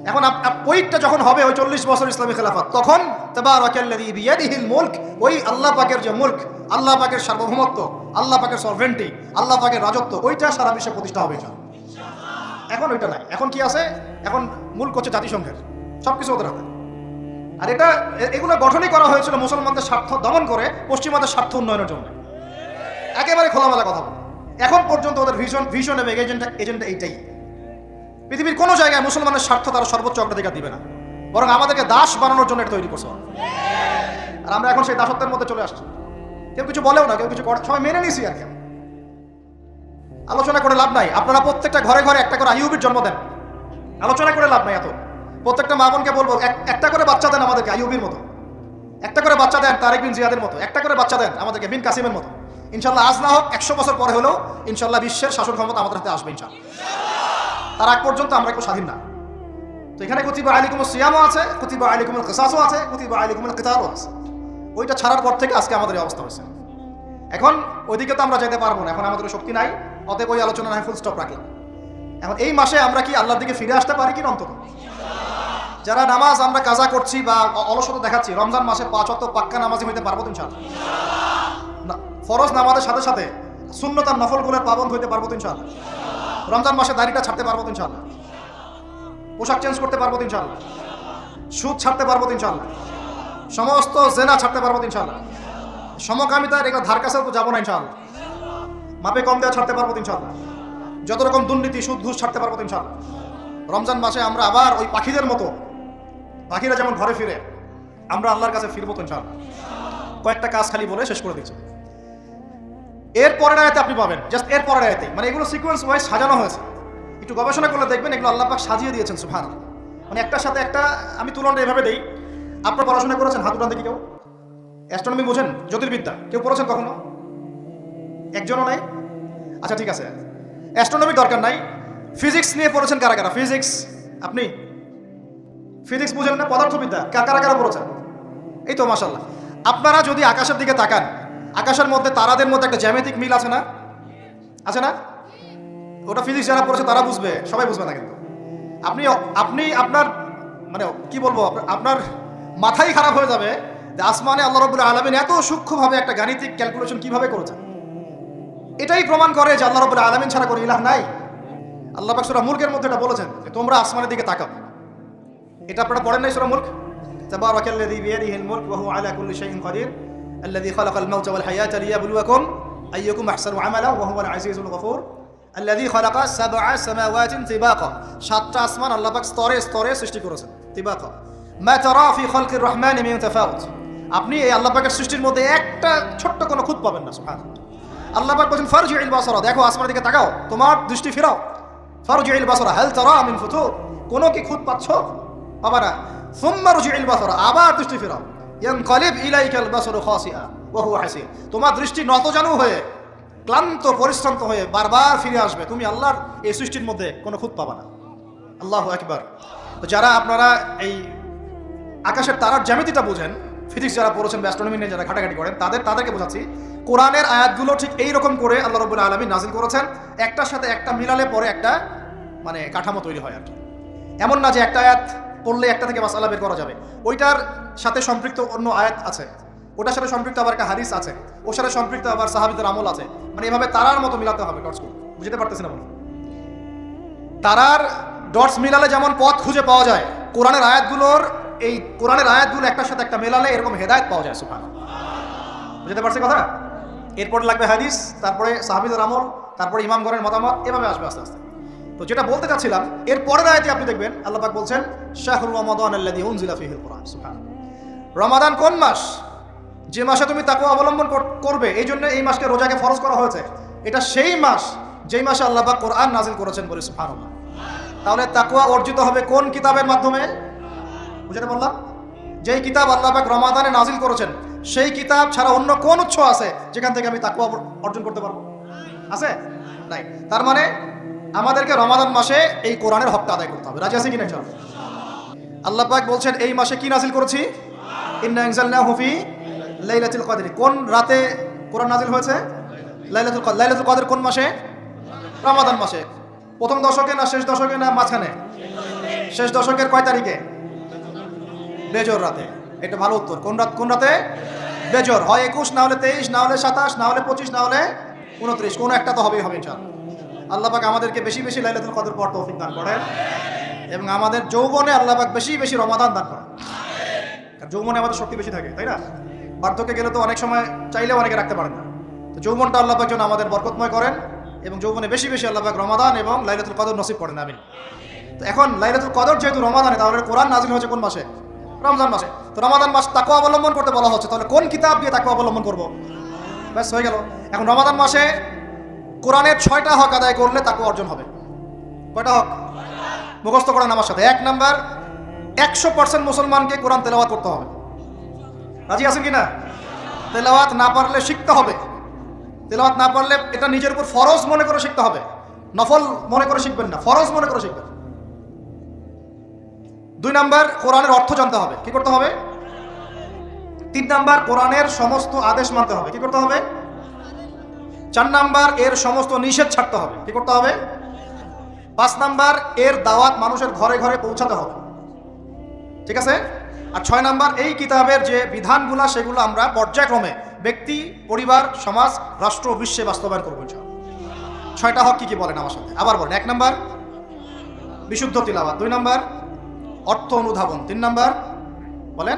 এখন ওইটা যখন হবে, ওই 40 বছর ইসলামী খেলাফত, তখন তাবারাকাল্লাযী বিয়াদিহিল মুলক, ওই আল্লাহ পাকের যে মুলক, আল্লাহ পাকের সার্বভৌমত্ব, আল্লাহ পাকের সরভেন্টি, আল্লাহ পাকের রাজত্ব, ওইটা সারা বিশ্বে প্রতিষ্ঠা হবে ইনশাআল্লাহ। এখন ওইটা নাই। এখন কি আছে? এখন মুলক হচ্ছে জাতিসংঘের, সবকিছু ওদের হাতে। আর এগুলো গঠনই করা হয়েছিল মুসলমানদের স্বার্থ দমন করে পশ্চিমাদের স্বার্থ উন্নয়নের জন্য। একেবারে খোলামেলা কথা বল। এখন পর্যন্ত ওদের ভিশন এবং এজেন্ডা এইটাই। পৃথিবীর কোনো জায়গায় মুসলমানের স্বার্থ তারা সর্বোচ্চ অগ্রাধিকার দিবে না, বরং আমাদেরকে দাস বানানোর জন্য এটা তৈরি করছে। আর আমরা এখন সেই দাসত্বের মধ্যে চলে আসছি। কেউ কিছু বলেও না, কেউ কিছু করে, সবাই মেনে নিছি। আর কেউ আলোচনা করে লাভ নাই। আপনারা প্রত্যেকটা ঘরে ঘরে একটা করে আইয়ুবের জন্ম দেন, আলোচনা করে লাভ নাই। এত প্রত্যেকটা মা বোনকে বলবো, একটা করে বাচ্চা দেন আমাদেরকে আইয়ুবের মতো, একটা করে বাচ্চা দেন তারেক বিন জিয়াদের মতো, একটা করে বাচ্চা দেন আমাদেরকে বিন কাসিমের মতো। ইনশাল্লাহ আজ না হোক 100 বছর পরে হলেও ইনশাল্লাহ বিশ্বের শাসন ক্ষমতা আমাদের হাতে আসবে ইনশাল্লাহ। তার আগ পর্যন্ত আমরা কেউ স্বাধীন না। তো এখানে কুতিবা আলাইকুমুস সিয়ামও আছে, কুতিবা আলাইকুমুল কিসাসও আছে, কুতিবা আলাইকুমুল কিতালও আছে। ওইটা ছাড়ার পর থেকে আজকে আমাদের এই অবস্থা হয়েছে। এখন ওইদিকে তো আমরা যেতে পারবো না, এখন আমাদের শক্তি নাই। অতএব ওই আলোচনা ফুল স্টপ রাখলাম। এখন এই মাসে আমরা কি আল্লাহর দিকে ফিরে আসতে পারি কি না? অন্তত যারা নামাজ আমরা কাজা করছি বা অলসতা দেখাচ্ছি, রমজান মাসে 5 ওয়াক্ত পাক্কা নামাজি হইতে পারবো তো ইনশাআল্লাহ। ফরজ নামাজের সাথে সাথে সুন্নত আর নফলগুলোর পাবন্দ হইতে পারবো তো ইনশাআল্লাহ। রমজান মাসে দাড়িটা ছাড়তে পারবো তো ইনশাআল্লাহ। পোশাক চেঞ্জ করতে পারবো তো ইনশাআল্লাহ। সুদ ছাড়তে পারবো তো ইনশাআল্লাহ। সমস্ত জেনা ছাড়তে পারবো তো ইনশাআল্লাহ। সমকামিতার এগুলো ধার কাছেও তো যাবো না ইনশাআল্লাহ। মাপে কম দেওয়া ছাড়তে পারবো তো ইনশাআল্লাহ। যত রকম দুর্নীতি সুদ ঘুষ ছাড়তে পারবো তো ইনশাআল্লাহ। রমজান মাসে আমরা আবার ওই পাখিদের মতো, পাখিরা যেমন ঘরে ফিরে, আমরা আল্লাহর কাছে ফিরবো তো ইনশাআল্লাহ। কয়েকটা কাজ খালি বলে শেষ করে দিচ্ছি। এর পরের আয়াতে আপনি পাবেন, জাস্ট এর পরের আয়াতে, মানে এগুলো সিকোয়েন্স ওয়াইজ সাজানো হয়েছে। একটু গবেষণা করলে দেখবেন এগুলো আল্লাহ পাক সাজিয়ে দিয়েছেন সুবহানাল্লাহ। মানে একটার সাথে একটা আমি তুলনা এভাবে দেই। আপনারা পড়াশোনা করেছেন? হাত উঠান দেখি কেউ। অ্যাস্ট্রোনমি বোঝেন? জ্যোতির্বিদ্যা কেউ পড়েছেন কখনো? একজনও নাই? আচ্ছা ঠিক আছে, অ্যাস্ট্রোনমির দরকার নাই। ফিজিক্স নিয়ে পড়েছেন কারা কারা? ফিজিক্স আপনি ফিজিক্স বুঝেন না? পদার্থবিদ্যা কারা কারা পড়েছেন? এই তো মাশাআল্লাহ। আপনারা যদি আকাশের দিকে তাকান, আকাশের মধ্যে তারাদের মধ্যে একটা জ্যামিতিক মিল আছে না? আছে না? ওটা ফিজিক্স যারা পড়েছে তারা বুঝবে, সবাই বুঝবে না। কিন্তু আপনি আপনার মানে কি বলবো, আপনার মাথাই খারাপ হয়ে যাবে যে আসমানে আল্লাহ রাব্বুল আলামিন এত সূক্ষ্মভাবে একটা গাণিতিক ক্যালকুলেশন কিভাবে করেছেন। এটাই প্রমাণ করে যে আল্লাহ রাব্বুল আলামিন ছাড়া কোনো ইলাহ নাই। আল্লাহ পাক সূরা মুলকের মধ্যে এটা বলেছেন যে তোমরা আসমানের দিকে তাকাও। এটা আপনারা পড়েন নাই? সূরা মুলক, তাবারাকাল্লাযী বিয়াদিহিল মুলক ওয়া হুয়া আলা কুল্লি শাইইন কাদির আল্লাযী খালাকাল মাউতা ওয়াল হায়াতা লিয়াবলুয়াকুম আইয়ুকুম আহসানু আমালা ওয়া হুয়াল আজিজুল গফুর আল্লাযী খালাকা সাবআ সামাওয়াতিন তিবাকা। 7টা আসমান আল্লাহ পাক স্তরে স্তরে সৃষ্টি করেছেন, তিবাকা। মা তারা ফি খালকির রহমানি মিন তাফাউত। আপনি এই আল্লাহ পাকের সৃষ্টির মধ্যে একটা ছোট্ট কোনো খুঁত পাবেন না। সুবহানাল্লাহ। আল্লাহ পাক বলেন ফারজিউল বাসরা, দেখো আসমানের দিকে তাকাও, তোমার দৃষ্টি ফেরাও। ফারজিউল বাসরা হাল তারা মিন ফুতুর, কোনো কি খুঁত পাচ্ছো? পাবা না। সুম্মা রজিউল বাসরা, আবার দৃষ্টি ফেরাও। ইয়ানকালিব ইলাইকাল বাসরু খাসিআ ওয়া হুয়া হাসির, তোমার দৃষ্টি নতজানু হয়ে ক্লান্ত পরিশ্রান্ত হয়ে বারবার ফিরে আসবে। তুমি আল্লাহর এই সৃষ্টির মধ্যে কোনো খুঁত পাবা না। আল্লাহু আকবার। তো যারা আপনারা এই আকাশের তারার জ্যামিতিটা বুঝেন, ফিজিক্স যারা পড়েছেন, অ্যাস্ট্রোনমি নিয়ে যারা ঘাটাঘাটি করেন, তাদেরকে বোঝাচ্ছি কোরআনের আয়াতগুলো ঠিক এইরকম করে আল্লাহ রাব্বুল আলামিন নাজিল করেছেন। একটার সাথে একটা মিলালে পরে একটা মানে কাঠামো তৈরি হয় আর কি। এমন না যে একটা আয়াত পড়লে একটা থেকে মাসআলা বের করা যাবে। ওইটার সাথে সম্পৃক্ত অন্য আয়াত আছে, ওটার সাথে সম্পৃক্ত আবার একটা হাদিস আছে, ওর সাথে সম্পৃক্ত আবার সাহাবীদের আমল আছে, মানে এভাবে তারার মতো মিলাতে হবে ডটসগুলো। বুঝতে পারতেছি না বলুন? তারার ডটস মিলালে যেমন পথ খুঁজে পাওয়া যায়, কোরআনের আয়াতগুলো একটার সাথে একটা মেলালে এরকম হেদায়েত পাওয়া যায়। সুবহানাল্লাহ, বুঝতে পারছি কথা? এরপর লাগবে হাদিস, তারপরে সাহাবীদের আমল, তারপরে ইমামগণের মতামত, এভাবে আসবে আস্তে আস্তে। তো যেটা বলতে চাচ্ছিলাম, এর পরের আয়াতে আপনি দেখবেন আল্লাহ পাক বলছেন শাহরুর রমাদান আল্লাযী উনজিলা ফীহিল কুরআন। সুবহানাল্লাহ, রমাদান কোন মাস? যে মাসে তুমি তাকওয়া অবলম্বন করবে, এই জন্য এই মাসকে রোজাকে ফরজ করা হয়েছে। এটা সেই মাস যেই মাসে আল্লাহ পাক কোরআন নাজিল করেছেন বলে। সুবহানাল্লাহ, তাহলে তাকওয়া অর্জিত হবে কোন কিতাবের মাধ্যমে? বুঝতে বললাম, যেই কিতাব আল্লাহ পাক রমাদানে নাজিল করেছেন, সেই কিতাব ছাড়া অন্য কোন উৎস আছে যেখান থেকে আমি তাকওয়া অর্জন করতে পারবো? আছে? নাই। তার মানে আমাদেরকে রমাদান মাসে এই কোরআনের হকটা আদায় করতে হবে। রাজি আছে কিনা? চল, আল্লাহ পাক বলছেন এই মাসে কি নাজিল করেছি? ইন্না আনজালনাহু ফি লাইলাতুল কদর। কোন রাতে কোরআন নাজিল হয়েছে? লাইলাতুল কদর। লাইলাতুল কদর কোন মাসে? রমাদান মাসে। প্রথম দশকে না শেষ দশকে না মাঝখানে? শেষ দশকের কয় তারিখে? বেজর রাতে। এটা ভালো উত্তর। কোন রাতে? বেজর। হয় 21, না হলে 23, না হলে 27, না হলে 25, না হলে 29, কোন একটা তো হবে ইনশাআল্লাহ। আল্লাহ পাক আমাদেরকে বেশি বেশি লাইলাতুল কদর পড়তে তৌফিক দান করেন, এবং আমাদের যৌবনে আল্লাহ পাক বেশি বেশি রমাদান দান করেন। কারণ যৌবনে আমাদের শক্তি বেশি থাকে, তাই না? বার্ধক্যে গেলে তো অনেক সময় চাইলেও অনেকে রাখতে পারেন না। তো যৌবনটা আল্লাহ পাক যেন আমাদের বরকতময় করেন, এবং যৌবনে বেশি বেশি আল্লাহ পাক রমাদান এবং লাইলাতুল কদর নসিব করেন। আমিন। তো এখন লাইলাতুল কদর যেহেতু রমাদানে, তাহলে কোরআন নাজিল হয়েছে কোন মাসে? রমজান মাসে। তো রমাদান মাস তাকওয়া অবলম্বন করতে বলা হচ্ছে, তাহলে কোন কিতাব দিয়ে তাকওয়া অবলম্বন করব? ব্যাস হয়ে গেল। এখন রমাদান মাসে কোরআনের 6টা হক আদায় করলে তাকওয়া অর্জন হবে। কয়টা হক? মুখস্থ করেন আমার সাথে। 1 নাম্বার, 100% মুসলমানকে কোরআন তেলাওয়াত করতে হবে। রাজি আছেন কিনা? তেলাওয়াত না পারলে শিখতে হবে। তেলাওয়াত না পারলে এটা নিজের উপর ফরজ মনে করে শিখতে হবে। নফল মনে করে শিখবেন না, ফরজ মনে করে শিখবেন। 2 নাম্বার, কোরআনের অর্থ জানতে হবে। কি করতে হবে? 3 নাম্বার, কোরআনের সমস্ত আদেশ মানতে হবে। কি করতে হবে? 4 নাম্বার, এর সমস্ত নিষেধ ছাড়তে হবে। কি করতে হবে? 5 নাম্বার, এর দাওয়াত মানুষের ঘরে ঘরে পৌঁছাতে হবে। ঠিক আছে? আর 6 নাম্বার, এই কিতাবের যে বিধানগুলো সেগুলো আমরা পর্যায়ক্রমে ব্যক্তি, পরিবার, সমাজ, রাষ্ট্র, বিশ্বে বাস্তবায়ন করবো ইনশাআল্লাহ। 6টা হক কি কি বলেন আমার সাথে? আবার বলেন। 1 নাম্বার, বিশুদ্ধ তিলাওয়াত। 2 নাম্বার, অর্থ অনুধাবন। 3 নাম্বার, বলেন,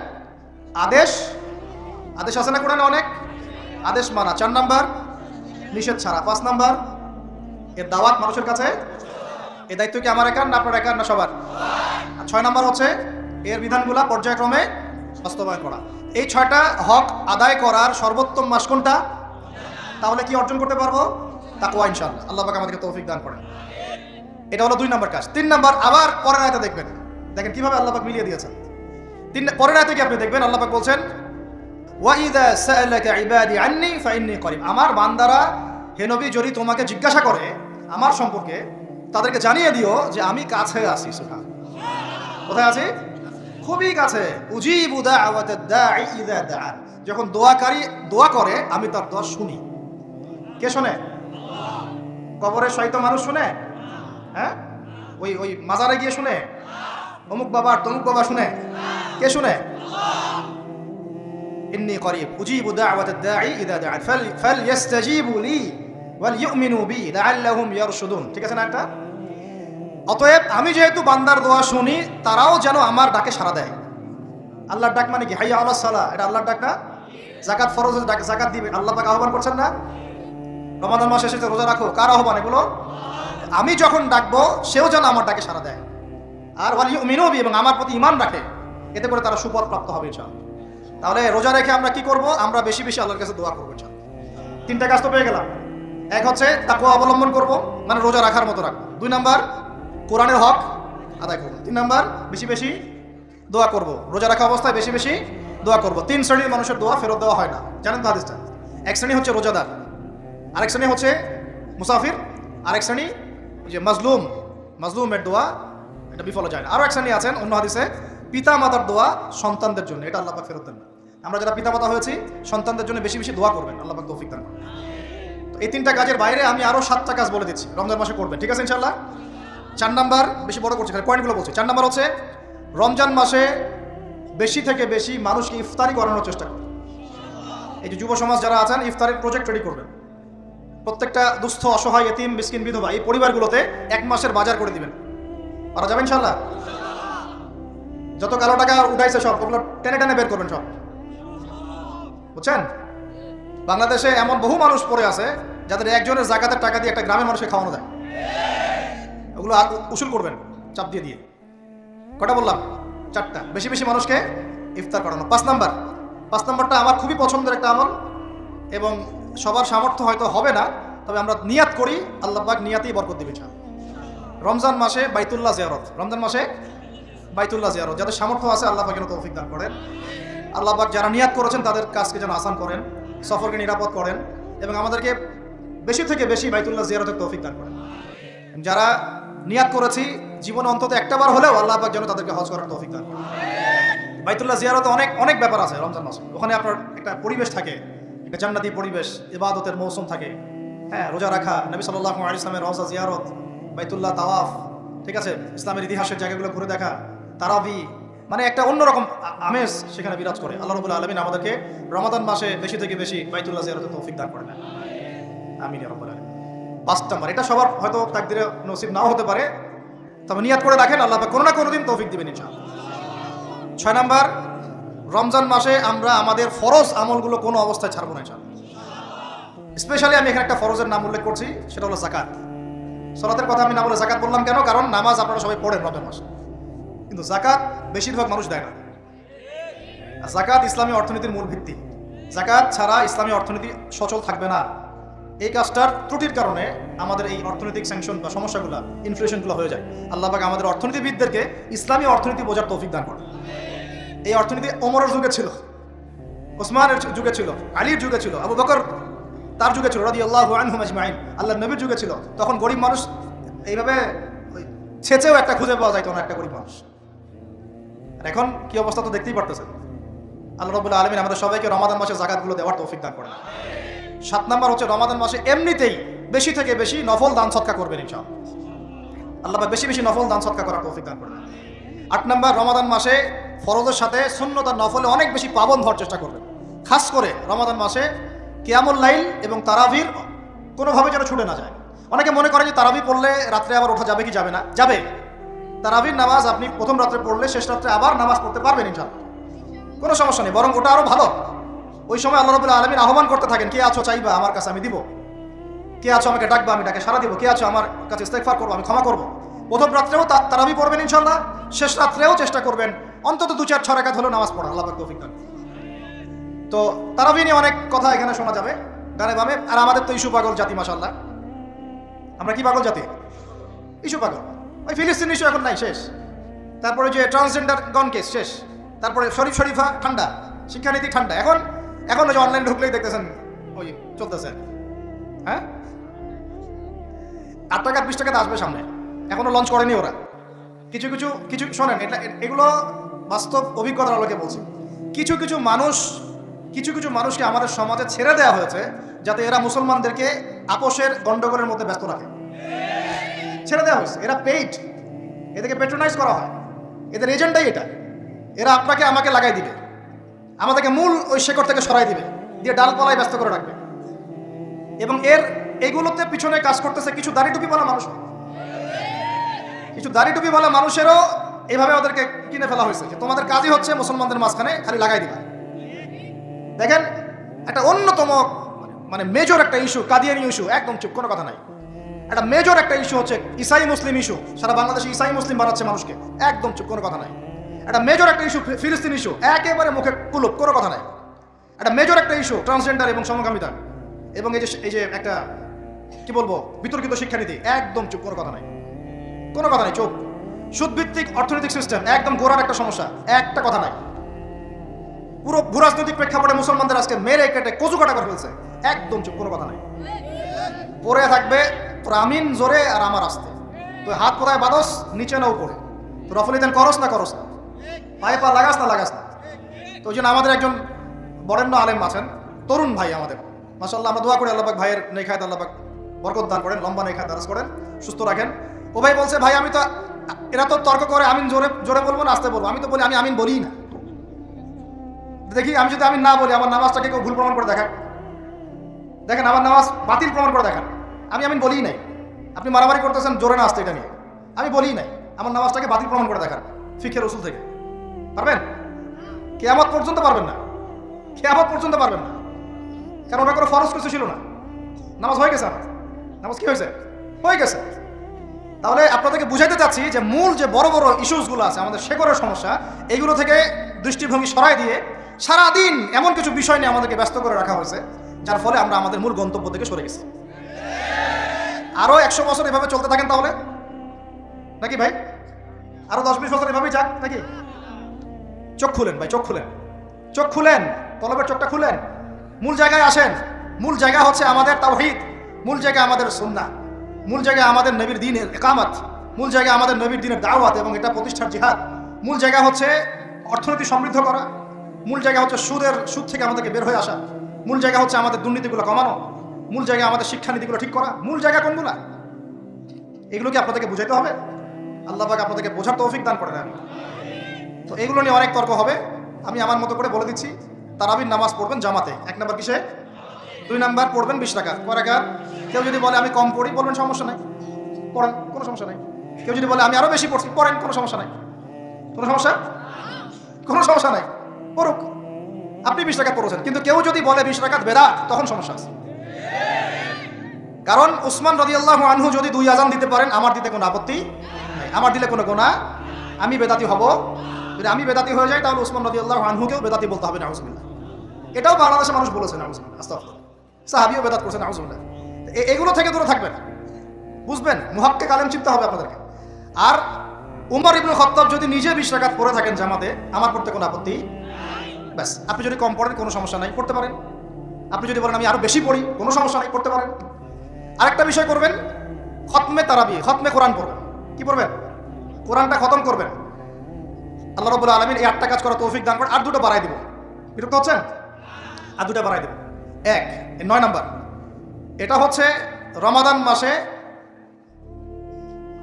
আদেশ আছে না কোরআনে অনেক? আদেশ মানা। 4 নাম্বার, নিষেধ ছাড়া। 5 নাম্বার, এর দাওয়াত মানুষের কাছে। এই দায়িত্ব কি আমার একার না আপনার একার না সবার? আর 6 নাম্বার হচ্ছে এর বিধানগুলা পর্যায়ক্রমে বাস্তবায়ন করা। এই 6টা হক আদায় করার সর্বোত্তম মাস কোনটা? তাহলে কি অর্জন করতে পারবো? তাকওয়া ইনশাআল্লাহ। আল্লাহ পাক আমাদেরকে তৌফিক দান করেন। এটা হলো 2 নাম্বার কাজ। 3 নাম্বার, আবার পরের আয়াতে দেখবেন কিভাবে আল্লাহ পাক মিলিয়ে দিয়েছেন। পরের আয়াতে কি আপনি দেখবেন আল্লাহ পাক বলছেন ওয়া ইযা সাআলাকা ইবাদি আন্নী ফাইন্নী করিব। আমার বান্দারা, হে নবী, যদি তোমাকে জিজ্ঞাসা করে আমার সম্পর্কে, তাদেরকে জানিয়ে দিও যে আমি কাছে আছি। সুবহানাল্লাহ, কোথায় আছি? খুবই কাছে। উজিবু দাওয়াতাদ দাঈ ইযা দাআন। যখন দোয়াকারী দোয়া করে আমি তার দোয়া শুনি। কে শুনে? কবরে শয়িত মানুষ শুনে? হ্যাঁ, ওই মাজারে গিয়ে শুনে? অমুক বাবা তমুক বাবা শুনে? কে শুনে? ইন্নী করিব উজিবু দাওয়াতাদ দাঈ ইযা দাআন ফালইস্তাজিবু লি ওয়াল ইউমিনু বি লাআল্লাহুম ইয়ারশুদুন। ঠিক আছে না? একটা অতএব আমি যেহেতু বান্দার দোয়া শুনি, তারাও যেন আমার ডাকে সাড়া দেয়। আল্লাহর ডাক মানে কি? হাইয়া আলাস সালাহ, এটা আল্লাহর ডাক না? যাকাত ফরজের ডাক, যাকাত দিবে, আল্লাহ পাক আহ্বান করছেন না? রমাদান মাসে এসেছে রোজা রাখো, কার আহ্বান এগুলো? আমি যখন ডাকবো সেও যেন আমার ডাকে সাড়া দেয়। আর ওয়াল ইউমিনু বি, এবং আমার প্রতি ঈমান রাখে, এতে করে তারা সুপথ প্রাপ্ত হবে ইনশাআল্লাহ। তাহলে রোজা রেখে আমরা কি করব? আমরা বেশি বেশি আল্লাহর কাছে দোয়া করবো ইনশাআল্লাহ। 3টা কাজ তো পেয়ে গেলাম। 1 হচ্ছে তাকওয়া অবলম্বন করব, মানে রোজা রাখার মতো রাখবো। 2 নাম্বার, কোরআনের হক আদায় করবো। 3 নাম্বার, বেশি বেশি দোয়া করব, রোজা রাখা অবস্থায় বেশি বেশি দোয়া করব। 3 শ্রেণীর মানুষের দোয়া ফেরত দেওয়া হয় না, জানেন তো হাদিসটা? 1 শ্রেণী হচ্ছে রোজাদার, আরেক শ্রেণী হচ্ছে মুসাফির, আরেক শ্রেণী যে মাজলুমের দোয়া, এটা বিফলে যায় না। আরও 1 শ্রেণী আছেন অন্য হাদিসে, পিতা মাতার দোয়া সন্তানদের জন্য, এটা আল্লাহ পাক ফেরত দেন না। আমরা যারা পিতা মাতা হয়েছি, সন্তানদের জন্য বেশি বেশি দোয়া করবেন, আল্লাহ পাক তৌফিক দান করবেন। তো এই 3টা কাজের বাইরে আমি আরও 7টা কাজ বলে দিচ্ছি, রমজান মাসে করবেন। ঠিক আছে ইনশাআল্লাহ? 4 নাম্বার, বেশি বড় করছি, খালি পয়েন্টগুলো বলছি। 4 নাম্বার হচ্ছে রমজান মাসে বেশি থেকে বেশি মানুষকে ইফতারি করানোর চেষ্টা করুন। এই যে যুব সমাজ যারা আছেন ইফতারের প্রজেক্ট রেডি করবেন, প্রত্যেকটা দুস্থ অসহায় এতিম মিসকিন বিধবা এই পরিবারগুলোতে 1 মাসের বাজার করে দিবেন। পারা যাবে ইনশাআল্লাহ? যত কালো টাকা উঠাইছে সব ওগুলো টেনে টেনে বের করবেন সব, বুঝছেন? বাংলাদেশে এমন বহু মানুষ পড়ে আছে যাদের একজনের জাকাতের টাকা দিয়ে একটা গ্রামের মানুষকে খাওয়ানো যায়, ওগুলো আর উসুল করবেন চাপ দিয়ে দিয়ে। কটা বললাম? 4টা। বেশি বেশি মানুষকে ইফতার করানো। 5 নাম্বারটা আমার খুবই পছন্দের একটা আমল, এবং সবার সামর্থ্য হয়তো হবে না, তবে আমরা নিয়াত করি, আল্লাহ পাক নিয়াতেই বরকত দিবেন। রমজান মাসে বাইতুল্লাহ জিয়ারত, রমজান মাসে বাইতুল্লাহ জিয়ারত, যাদের সামর্থ্য আছে আল্লাহ পাক যেন তৌফিক দান করেন। আল্লাহ পাক যারা নিয়াত করেছেন তাদের কাজকে যেন আসান করেন, সফরকে নিরাপদ করেন, এবং আমাদেরকে বেশি থেকে বেশি বাইতুল্লাহ জিয়ারতের তৌফিক দান করেন। যারা নিয়াত করেছি জীবনে অন্তত একটাবার হলেও আল্লাহ পাক যেন তাদেরকে হজ করার তৌফিক দান করেন। বাইতুল্লাহ জিয়ারতে অনেক অনেক ব্যাপার আছে রমজান মাসে। ওখানে আপনার একটা পরিবেশ থাকে, একটা জান্নাতি পরিবেশ, ইবাদতের মৌসুম থাকে, হ্যাঁ, রোজা রাখা, নবী সাল্লাল্লাহু আলাইহি ওয়াসাল্লামের রওজা জিয়ারত, বাইতুল্লাহ তাওয়াফ, ঠিক আছে, ইসলামের ইতিহাসের জায়গাগুলো ঘুরে দেখা, তারাবি, মানে একটা অন্যরকম আমেজ সেখানে বিরাজ করে। আল্লাহ রাব্বুল আলামিন আমাদেরকে রমাদান মাসে বেশি থেকে বেশি বাইতুল্লাহ জিয়ারতের তৌফিক দান করেন, আমিন ইয়া রাব্বাল আলামিন। 5 নাম্বার, এটা সবার হয়তো তাকদিরে নসিব নাও হতে পারে, তবে নিয়াত করে রাখেন, আল্লাহ পাক কোনো না কোনো দিন তৌফিক দিবেন ইনশাআল্লাহ। 6 নাম্বার, রমজান মাসে আমরা আমাদের ফরজ আমলগুলো কোনো অবস্থায় ছাড়বো না ইনশাআল্লাহ। স্পেশালি আমি এখানে একটা ফরজের নাম উল্লেখ করছি, সেটা হলো যাকাত। সালাতের কথা আমি না বলে যাকাত বললাম কেন? কারণ নামাজ আপনারা সবাই পড়েন রমজান মাসে, কিন্তু যাকাত বেশিরভাগ মানুষ দেয় না। যাকাত ইসলামী অর্থনীতির মূল ভিত্তি। যাকাত ছাড়া ইসলামী অর্থনীতি সচল থাকবে না। এই কাজটার ত্রুটির কারণে আমাদের এই অর্থনৈতিক স্যাংশন বা সমস্যাগুলো, ইনফ্লেশনগুলো হয়ে যায়। আল্লাহ পাক আমাদের অর্থনীতিবিদদেরকে ইসলামী অর্থনীতি বোঝার তৌফিক দান করেন। এই অর্থনীতি ওমরের যুগে ছিল, ওসমানের যুগে ছিল, আলীর যুগে ছিল, আবু বকর তার যুগে ছিল, রাদিয়াল্লাহু আনহুম আজমাইন, আল্লাহর নবীর যুগে ছিল। তখন গরিব মানুষ এইভাবে ছেচেও একটা খুঁজে পাওয়া যাইতো না, একটা গরিব মানুষ। আর এখন কি অবস্থা তো দেখতেই পারতেছেন। আল্লাহ রাব্বুল আলামিন আমাদের সবাইকে রমাদান মাসে যাকাতগুলো দেওয়ার তৌফিক দান করেন। 7 নাম্বার হচ্ছে রমাদান মাসে এমনিতেই বেশি থেকে বেশি নফল দান সদকা করবেন ইনশাআল্লাহ। আল্লাহ পাক বেশি বেশি নফল দান সদকা করার তৌফিক দান করেন। 8 নাম্বার, রমাদান মাসে ফরজের সাথে সুন্নত আর নফলে অনেক বেশি পাবন্ধ হওয়ার চেষ্টা করবেন। খাস করে রমাদান মাসে কিয়ামুল লাইল এবং তারাবির কোনোভাবে যেন ছুটে না যায়। অনেকে মনে করে যে তারাবি পড়লে রাত্রে আবার ওঠা যাবে কি যাবে না? যাবে। তারাবির নামাজ আপনি প্রথম রাত্রে পড়লে শেষ রাত্রে আবার নামাজ পড়তে পারবেন ইনশাআল্লাহ, কোনো সমস্যা নেই, বরং ওটা আরো ভালো। ওই সময় আল্লাহ রাব্বুল আলামিন আহ্বান করতে থাকেন, কে আছো চাইবা আমার কাছে আমি দিব, কে আছো আমাকে ডাকবা আমি ডাকে সাড়া দিব, কে আছো আমার কাছে ইস্তেগফার করবো আমি ক্ষমা করবো। প্রথম রাত্রেও তারাবি পড়বেন ইনশাআল্লাহ, শেষ রাত্রেও চেষ্টা করবেন অন্তত 2-4-6 রাকাত হলেও নামাজ পড়া। আল্লাহ পাক তৌফিক দান। তো তারাবি নিয়ে অনেক কথা এখানে শোনা যাবে গানে বামে। আর আমাদের তো ইস্যু পাগল জাতি, মাশাআল্লাহ। আমরা কি পাগল জাতি? ইস্যু পাগল। ওই ফিলিস্তিন ইস্যু এখন নাই, শেষ। তারপরে যে ট্রান্সজেন্ডার গন কেস শেষ। তারপরে শরীফা ঠান্ডা, শিক্ষানীতি ঠান্ডা। এখন ওই যে অনলাইন ঢুকলেই দেখতেছেন ওই চলতেছে, হ্যাঁ, 8 টাকা 20 টাকাতে আসবে সামনে, এখনো লঞ্চ করেনি ওরা। কিছু শোনেন, এগুলো বাস্তব অভিজ্ঞতার আলোকে বলছি। কিছু কিছু মানুষকে আমাদের সমাজে ছেড়ে দেওয়া হয়েছে যাতে এরা মুসলমানদেরকে আপোষের গন্ডগোলের মধ্যে ব্যস্ত রাখে। ছেড়ে দেওয়া হয়েছে, এরা পেইড, এদেরকে পেট্রোনাইজ করা হয়, এদের এজেন্ডাই এটা। এরা আপনাকে আমাকে লাগাই দিবে, আমাদেরকে মূল ওই শেকড় থেকে সরাই দিবে, দিয়ে ডালপালায় ব্যস্ত করে রাখবে। এবং এগুলোতে পিছনে কাজ করতেছে কিছু দাড়ি টুপিওয়ালা মানুষ। কিছু দাড়ি টুপিওয়ালা মানুষেরও এইভাবে ওদেরকে কিনে ফেলা হয়েছে যে তোমাদের কাজই হচ্ছে মুসলমানদের মাঝখানে খালি লাগাই দিবা। দেখেন, একটা অন্যতম মানে মেজর একটা ইস্যু কাদিয়ানি ইস্যু, একদম চুপ, কোনো কথা নাই। একটা মেজর একটা ইস্যু হচ্ছে ইসাই মুসলিম ইস্যু। সারা বাংলাদেশে ইসাই মুসলিম বানাচ্ছে মানুষকে, একদম চুপ, কোনো কথা নাই। একটা মেজর একটা ইস্যু ফিলিস্তিন ইস্যু, একেবারে মুখে কুলুপ, কোনো কথা নাই। একটা মেজর একটা ইস্যু ট্রান্সজেন্ডার এবং সমকামিতা, এবং এই যে একটা কি বলবো বিতর্কিত শিক্ষানীতি, একদম চুপ, কোনো কথা নাই, কোনো কথা নাই, চুপ। সুদভিত্তিক অর্থনৈতিক সিস্টেম, একদম গোড়ার একটা সমস্যা, একটা কথা নাই। পুরো ভূরাজনৈতিক প্রেক্ষাপটে মুসলমানদের আজকে মেরে কেটে কচু কাটা করে ফেলছে, একদম চুপ, কোনো কথা নাই। পরে থাকবে তোর আমিন জোরে আর আমার আস্তে, তুই হাত কোথায় বাদস নিচে না উপরে, তোর রফলিদান করস না পায়ে পা লাগাস না। তো ওই জন্য আমাদের একজন বরেণ্য আলেম আছেন, তরুণ ভাই আমাদের, মাশাআল্লাহ, আমরা দোয়া করি আল্লাহ পাক ভাইয়ের নেখায়াত আল্লাহ পাক বরকত দান করেন, লম্বা নেখায়াত দারাজ করেন, সুস্থ রাখেন। ও ভাই বলছে, ভাই আমি তো, এরা তো তর্ক করে আমিন জোরে বলবো না আস্তে বলবো, আমি তো বলি আমি আমিন বলি না। দেখি আমি যদি আমি না বলি আমার নামাজটাকে কেউ ভুল প্রমাণ করে দেখান, দেখেন আমার নামাজ বাতিল প্রমাণ করে দেখান, আমি বলিই নাই। আপনি মারামারি করতেছেন জোরে না আসতে, এটা নিয়ে আমি বলিই নাই, আমার নামাজটাকে বাতিল প্রমাণ করে দেখান ফিকহের উসুল থেকে। পারবেন? কিয়ামত পর্যন্ত পারবেন না, কিয়ামত পর্যন্ত পারবেন না, কারণ ওটা কোনো ফরজ কিছু ছিল না। নামাজ হয়ে গেছে, আমার নামাজ কি হয়েছে? হয়ে গেছে। তাহলে আপনাদেরকে বুঝাইতে চাচ্ছি যে মূল যে বড় বড় ইস্যুসগুলো আছে আমাদের শেকড়ের সমস্যা, এইগুলো থেকে দৃষ্টিভঙ্গি সরাই দিয়ে সারাদিন এমন কিছু বিষয় নিয়ে আমাদেরকে ব্যস্ত করে রাখা হয়েছে, যার ফলে আমরা আমাদের মূল গন্তব্য থেকে সরে গেছি। আরো 100 বছর এভাবে চলতে থাকেন তাহলে নাকি ভাই? আরো 10-20 বছর এভাবেই যাক নাকি? চোখ খুলেন ভাই, চোখ খুলেন, চোখ খুলেন, কলবের চোখটা খুলেন, মূল জায়গায় আসেন। মূল জায়গা হচ্ছে আমাদের তাওহীদ, মূল জায়গা আমাদের সুন্নাহ, মূল জায়গা আমাদের নবীর দ্বীনের ইকামত, মূল জায়গা আমাদের নবীর দ্বীনের দাওয়াত এবং এটা প্রতিষ্ঠার জিহাদ। মূল জায়গা হচ্ছে অর্থনীতি সমৃদ্ধ করা, মূল জায়গা হচ্ছে সুদ থেকে আমাদেরকে বের হয়ে আসা, মূল জায়গা হচ্ছে আমাদের দুর্নীতিগুলো কমানো, মূল জায়গা আমাদের শিক্ষানীতিগুলো ঠিক করা। মূল জায়গা কোনগুলা? এগুলোকে আপনাদেরকে বুঝাইতে হবে। আল্লাহ পাক আপনাদেরকে বোঝার তৌফিক দান করে দেন। তো এগুলো নিয়ে অনেক তর্ক হবে, আমি আমার মতো করে বলে দিচ্ছি। তারাবির নামাজ পড়বেন জামাতে, 1 নাম্বার কিসে? 2 নাম্বার পড়বেন 20 রাকাত। কয় রাকাত? কেউ যদি বলে আমি কম পড়ি, বলবেন সমস্যা নাই, পড়েন, কোনো সমস্যা নাই। কেউ যদি বলে আমি আরো বেশি পড়ছি, পড়েন, কোনো সমস্যা নাই। কোনো সমস্যা? কোনো সমস্যা নাই, পড়ুক। আপনি 20 রাকাত পড়েছেন, কিন্তু কেউ যদি বলে 20 রাকাত বেদাত, তখন সমস্যা আছে। কারণ উসমান রাদিয়াল্লাহু আনহু যদি 2 আযান দিতে পারেন, আমার দিতে কোনো আপত্তি নাই, আমার দিলে কোনো গুনাহ, আমি বেদাতি হব। যদি আমি বেদাতি হয়ে যাই, তাহলে উসমান রাদিয়াল্লাহু আনহুকেও বেদাতি বলতে হবে, নাউজুবিল্লাহ। এটাও বাংলাদেশের মানুষ বলেছে, নাউজুবিল্লাহ, আস্তাগফিরুল্লাহ। সাহাবীও বেদাত করছেন, নাউজুবিল্লাহ। এগুলো থেকে দূরে থাকবেন, বুঝবেন, মুহাক্কিক আলেম চিন্তা হবে আপনাদেরকে। আর উমর ইবনে খাত্তাব যদি নিজে 20 রাকাত পড়ে থাকেন জামাতে, আমার পড়তে কোনো আপত্তি, ব্যাস। আপনি যদি কম পড়েন, কোনো সমস্যা নাই, পড়তে পারেন। আপনি যদি বলেন আমি আরো বেশি পড়ি, কোনো সমস্যা নাই, পড়তে পারেন। আরেকটা বিষয় করবেন, খতমে তারাবি, খতমে কোরআন পড়বেন। কি পড়বেন? কোরআনটা খতম করবেন। আল্লাহ রাব্বুল আলামিন এই 8টা কাজ করার তৌফিক দান করেন। আর 2টা বাড়াই দিব, বিরক্ত হচ্ছেন? আর 2টা বাড়াই দেব। 9 নাম্বার, এটা হচ্ছে রমাদান মাসে।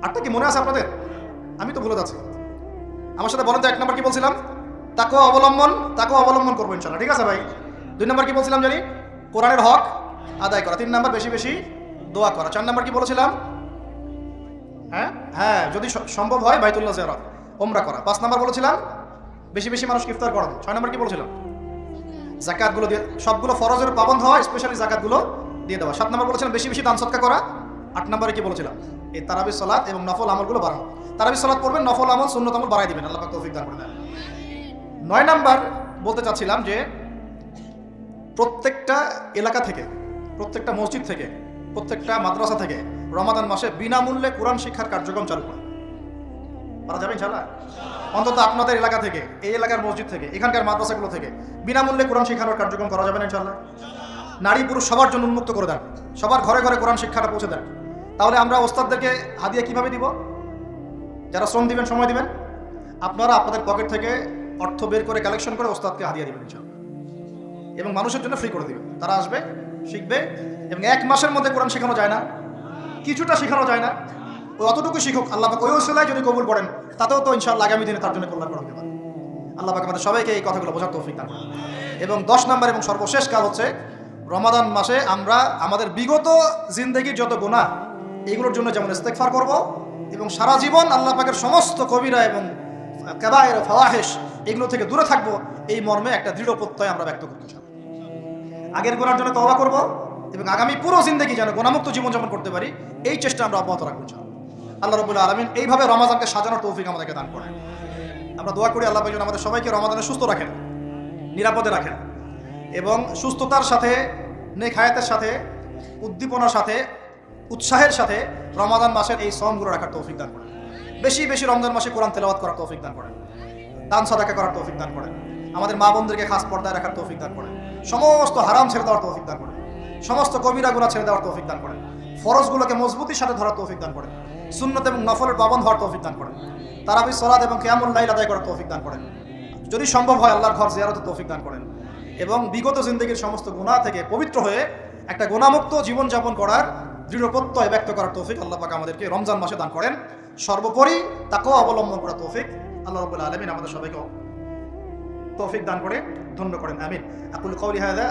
8টা কি মনে আছে আপনাদের? আমি তো ভুলে যাচ্ছি, আমার সাথে বলেন তো। 1 নাম্বার কি বলছিলাম? তাকওয়া অবলম্বন করবো ইনশাআল্লাহ, ঠিক আছে ভাই? 2 নাম্বার কি বলছিলাম জানি? কোরআনের হক আদায় করা। 3 নাম্বার বেশি বেশি দোয়া করা। 4 নাম্বার কি বলেছিলাম? হ্যাঁ, যদি সম্ভব হয় বাইতুল্লাহ জিয়ারত, ওমরা করা। 5 নাম্বার বলেছিলাম বেশি বেশি মানুষ ইফতার করানো। 6 নাম্বার কি বলেছিলাম? যাকাতগুলো দিয়ে, সবগুলো ফরজের পাবন্ধ হয়, স্পেশালি যাকাতগুলো দিয়ে দেওয়া। 7 নাম্বার বলেছিলাম বেশি বেশি দান সদকা করা। 8 নাম্বারে কি বলেছিলাম? এই তারাবির সালাত এবং নফল আমলগুলো বাড়ানো। তারাবির সালাত পড়বেন, নফল আমল, সুন্নত আমল বাড়াই দিবেন, আল্লাহ পাক তৌফিক দান করে দেন। 9 নাম্বার বলতে চাচ্ছিলাম যে প্রত্যেকটা এলাকা থেকে, প্রত্যেকটা মসজিদ থেকে, প্রত্যেকটা মাদ্রাসা থেকে রমাদান মাসে বিনামূল্যে কোরআন শিক্ষার কার্যক্রম চালু করে। পারা যাবে ইনশাআল্লাহ? অন্তত আপনাদের এলাকা থেকে, এই এলাকার মসজিদ থেকে, এখানকার মাদ্রাসাগুলো থেকে বিনামূল্যে কোরআন শিক্ষানোর কার্যক্রম করা যাবে না ইনশাআল্লাহ? নারী পুরুষ সবার জন্য উন্মুক্ত করে দেন, সবার ঘরে ঘরে কোরআন শিক্ষাটা পৌঁছে দেন। তাহলে আমরা ওস্তাদদেরকে হাদিয়া কিভাবে দিব? যারা শ্রম দিবেন, সময় দিবেন, আপনারা আপনাদের পকেট থেকে অর্থ বের করে কালেকশন করে ওস্তাদকে হাদিয়া দিবেন ইনশাআল্লাহ, এবং মানুষের জন্য ফ্রি করে দিবেন। তারা আসবে, শিখবে, এবং 1 মাসের মধ্যে কোরআন শেখানো যায় না, কিছুটা শেখানো যায় না, ওই অতটুকু শিখুক, আল্লাহ পাক ওই ওসিলায় যদি কবুল করেন, তাতেও তো ইনশাআল্লাহ আগামী দিনে তার জন্য কল্যাণ করা হতে পারে। আল্লাহ পাক আমাদের সবাইকে এই কথাগুলো বোঝার তৌফিক দান করেন। এবং 10 নাম্বার এবং সর্বশেষ কাজ হচ্ছে রমাদান মাসে আমরা আমাদের বিগত জিন্দেগির যত গুনাহ, এইগুলোর জন্য যেমন ইস্তেগফার করব, এবং সারা জীবন আল্লাহ পাকের সমস্ত কবিরা এবং কাবায়ের ফাওয়াহিশ এগুলো থেকে দূরে থাকবো, এই মর্মে একটা দৃঢ় প্রত্যয় আমরা ব্যক্ত করতে চাই। আগের গুনার জন্য তওবা করব, এবং আগামী পুরো জিন্দেগি যেন গুনাহমুক্ত জীবনযাপন করতে পারি, এই চেষ্টা আমরা অব্যাহত রাখবো ইনশাআল্লাহ। আল্লাহ রাব্বুল আলামিন এইভাবে রমাদানকে সাজানোর তৌফিক আমাদেরকে দান করেন। আমরা দোয়া করি আল্লাহ পাক যেন আমাদের সবাইকে রমাদানে সুস্থ রাখেন, নিরাপদে রাখেন, এবং সুস্থতার সাথে, নেক হায়াতের সাথে, উদ্দীপনার সাথে, উৎসাহের সাথে রমাদান মাসের এই শ্রমগুলো রাখার তৌফিক দান করেন। বেশি বেশি রমজান মাসে কোরআন তেলাওয়াত করার তৌফিক দান করেন, দান সাদাকা করার তৌফিক দান করেন, আমাদের মা বোনদেরকে খাস পর্দায় রাখার তৌফিক দান করেন, সমস্ত হারাম ছেড়ে দেওয়ার তৌফিক দান করেন, সমস্ত কবিরা গুনাহ ছেড়ে দেওয়ার তৌফিক দান করেন, ফরজগুলোকে মজবুতির সাথে ধরার তৌফিক দান করেন, সুন্নত এবং নফলের পাবন্ধ হওয়ার তৌফিক দান করেন, তারাবির সালাত এবং কিয়ামুল লাইল আদায় করার তৌফিক দান করেন, যদি সম্ভব হয় আল্লাহর ঘর জিয়ারতের তৌফিক দান করেন, এবং বিগত জিন্দেগির সমস্ত গুনাহ থেকে পবিত্র হয়ে একটা গুনাহমুক্ত জীবনযাপন করার দৃঢ় প্রত্যয় ব্যক্ত করার তৌফিক আল্লাহ পাক আমাদেরকে রমজান মাসে দান করেন। সর্বোপরি তাকওয়া অবলম্বন করার তৌফিক আল্লাহ রাব্বুল আলামিন আমাদের সবাইকে তৌফিক দান করে ধন্য করেন আমিন আকুল কওলি হাযা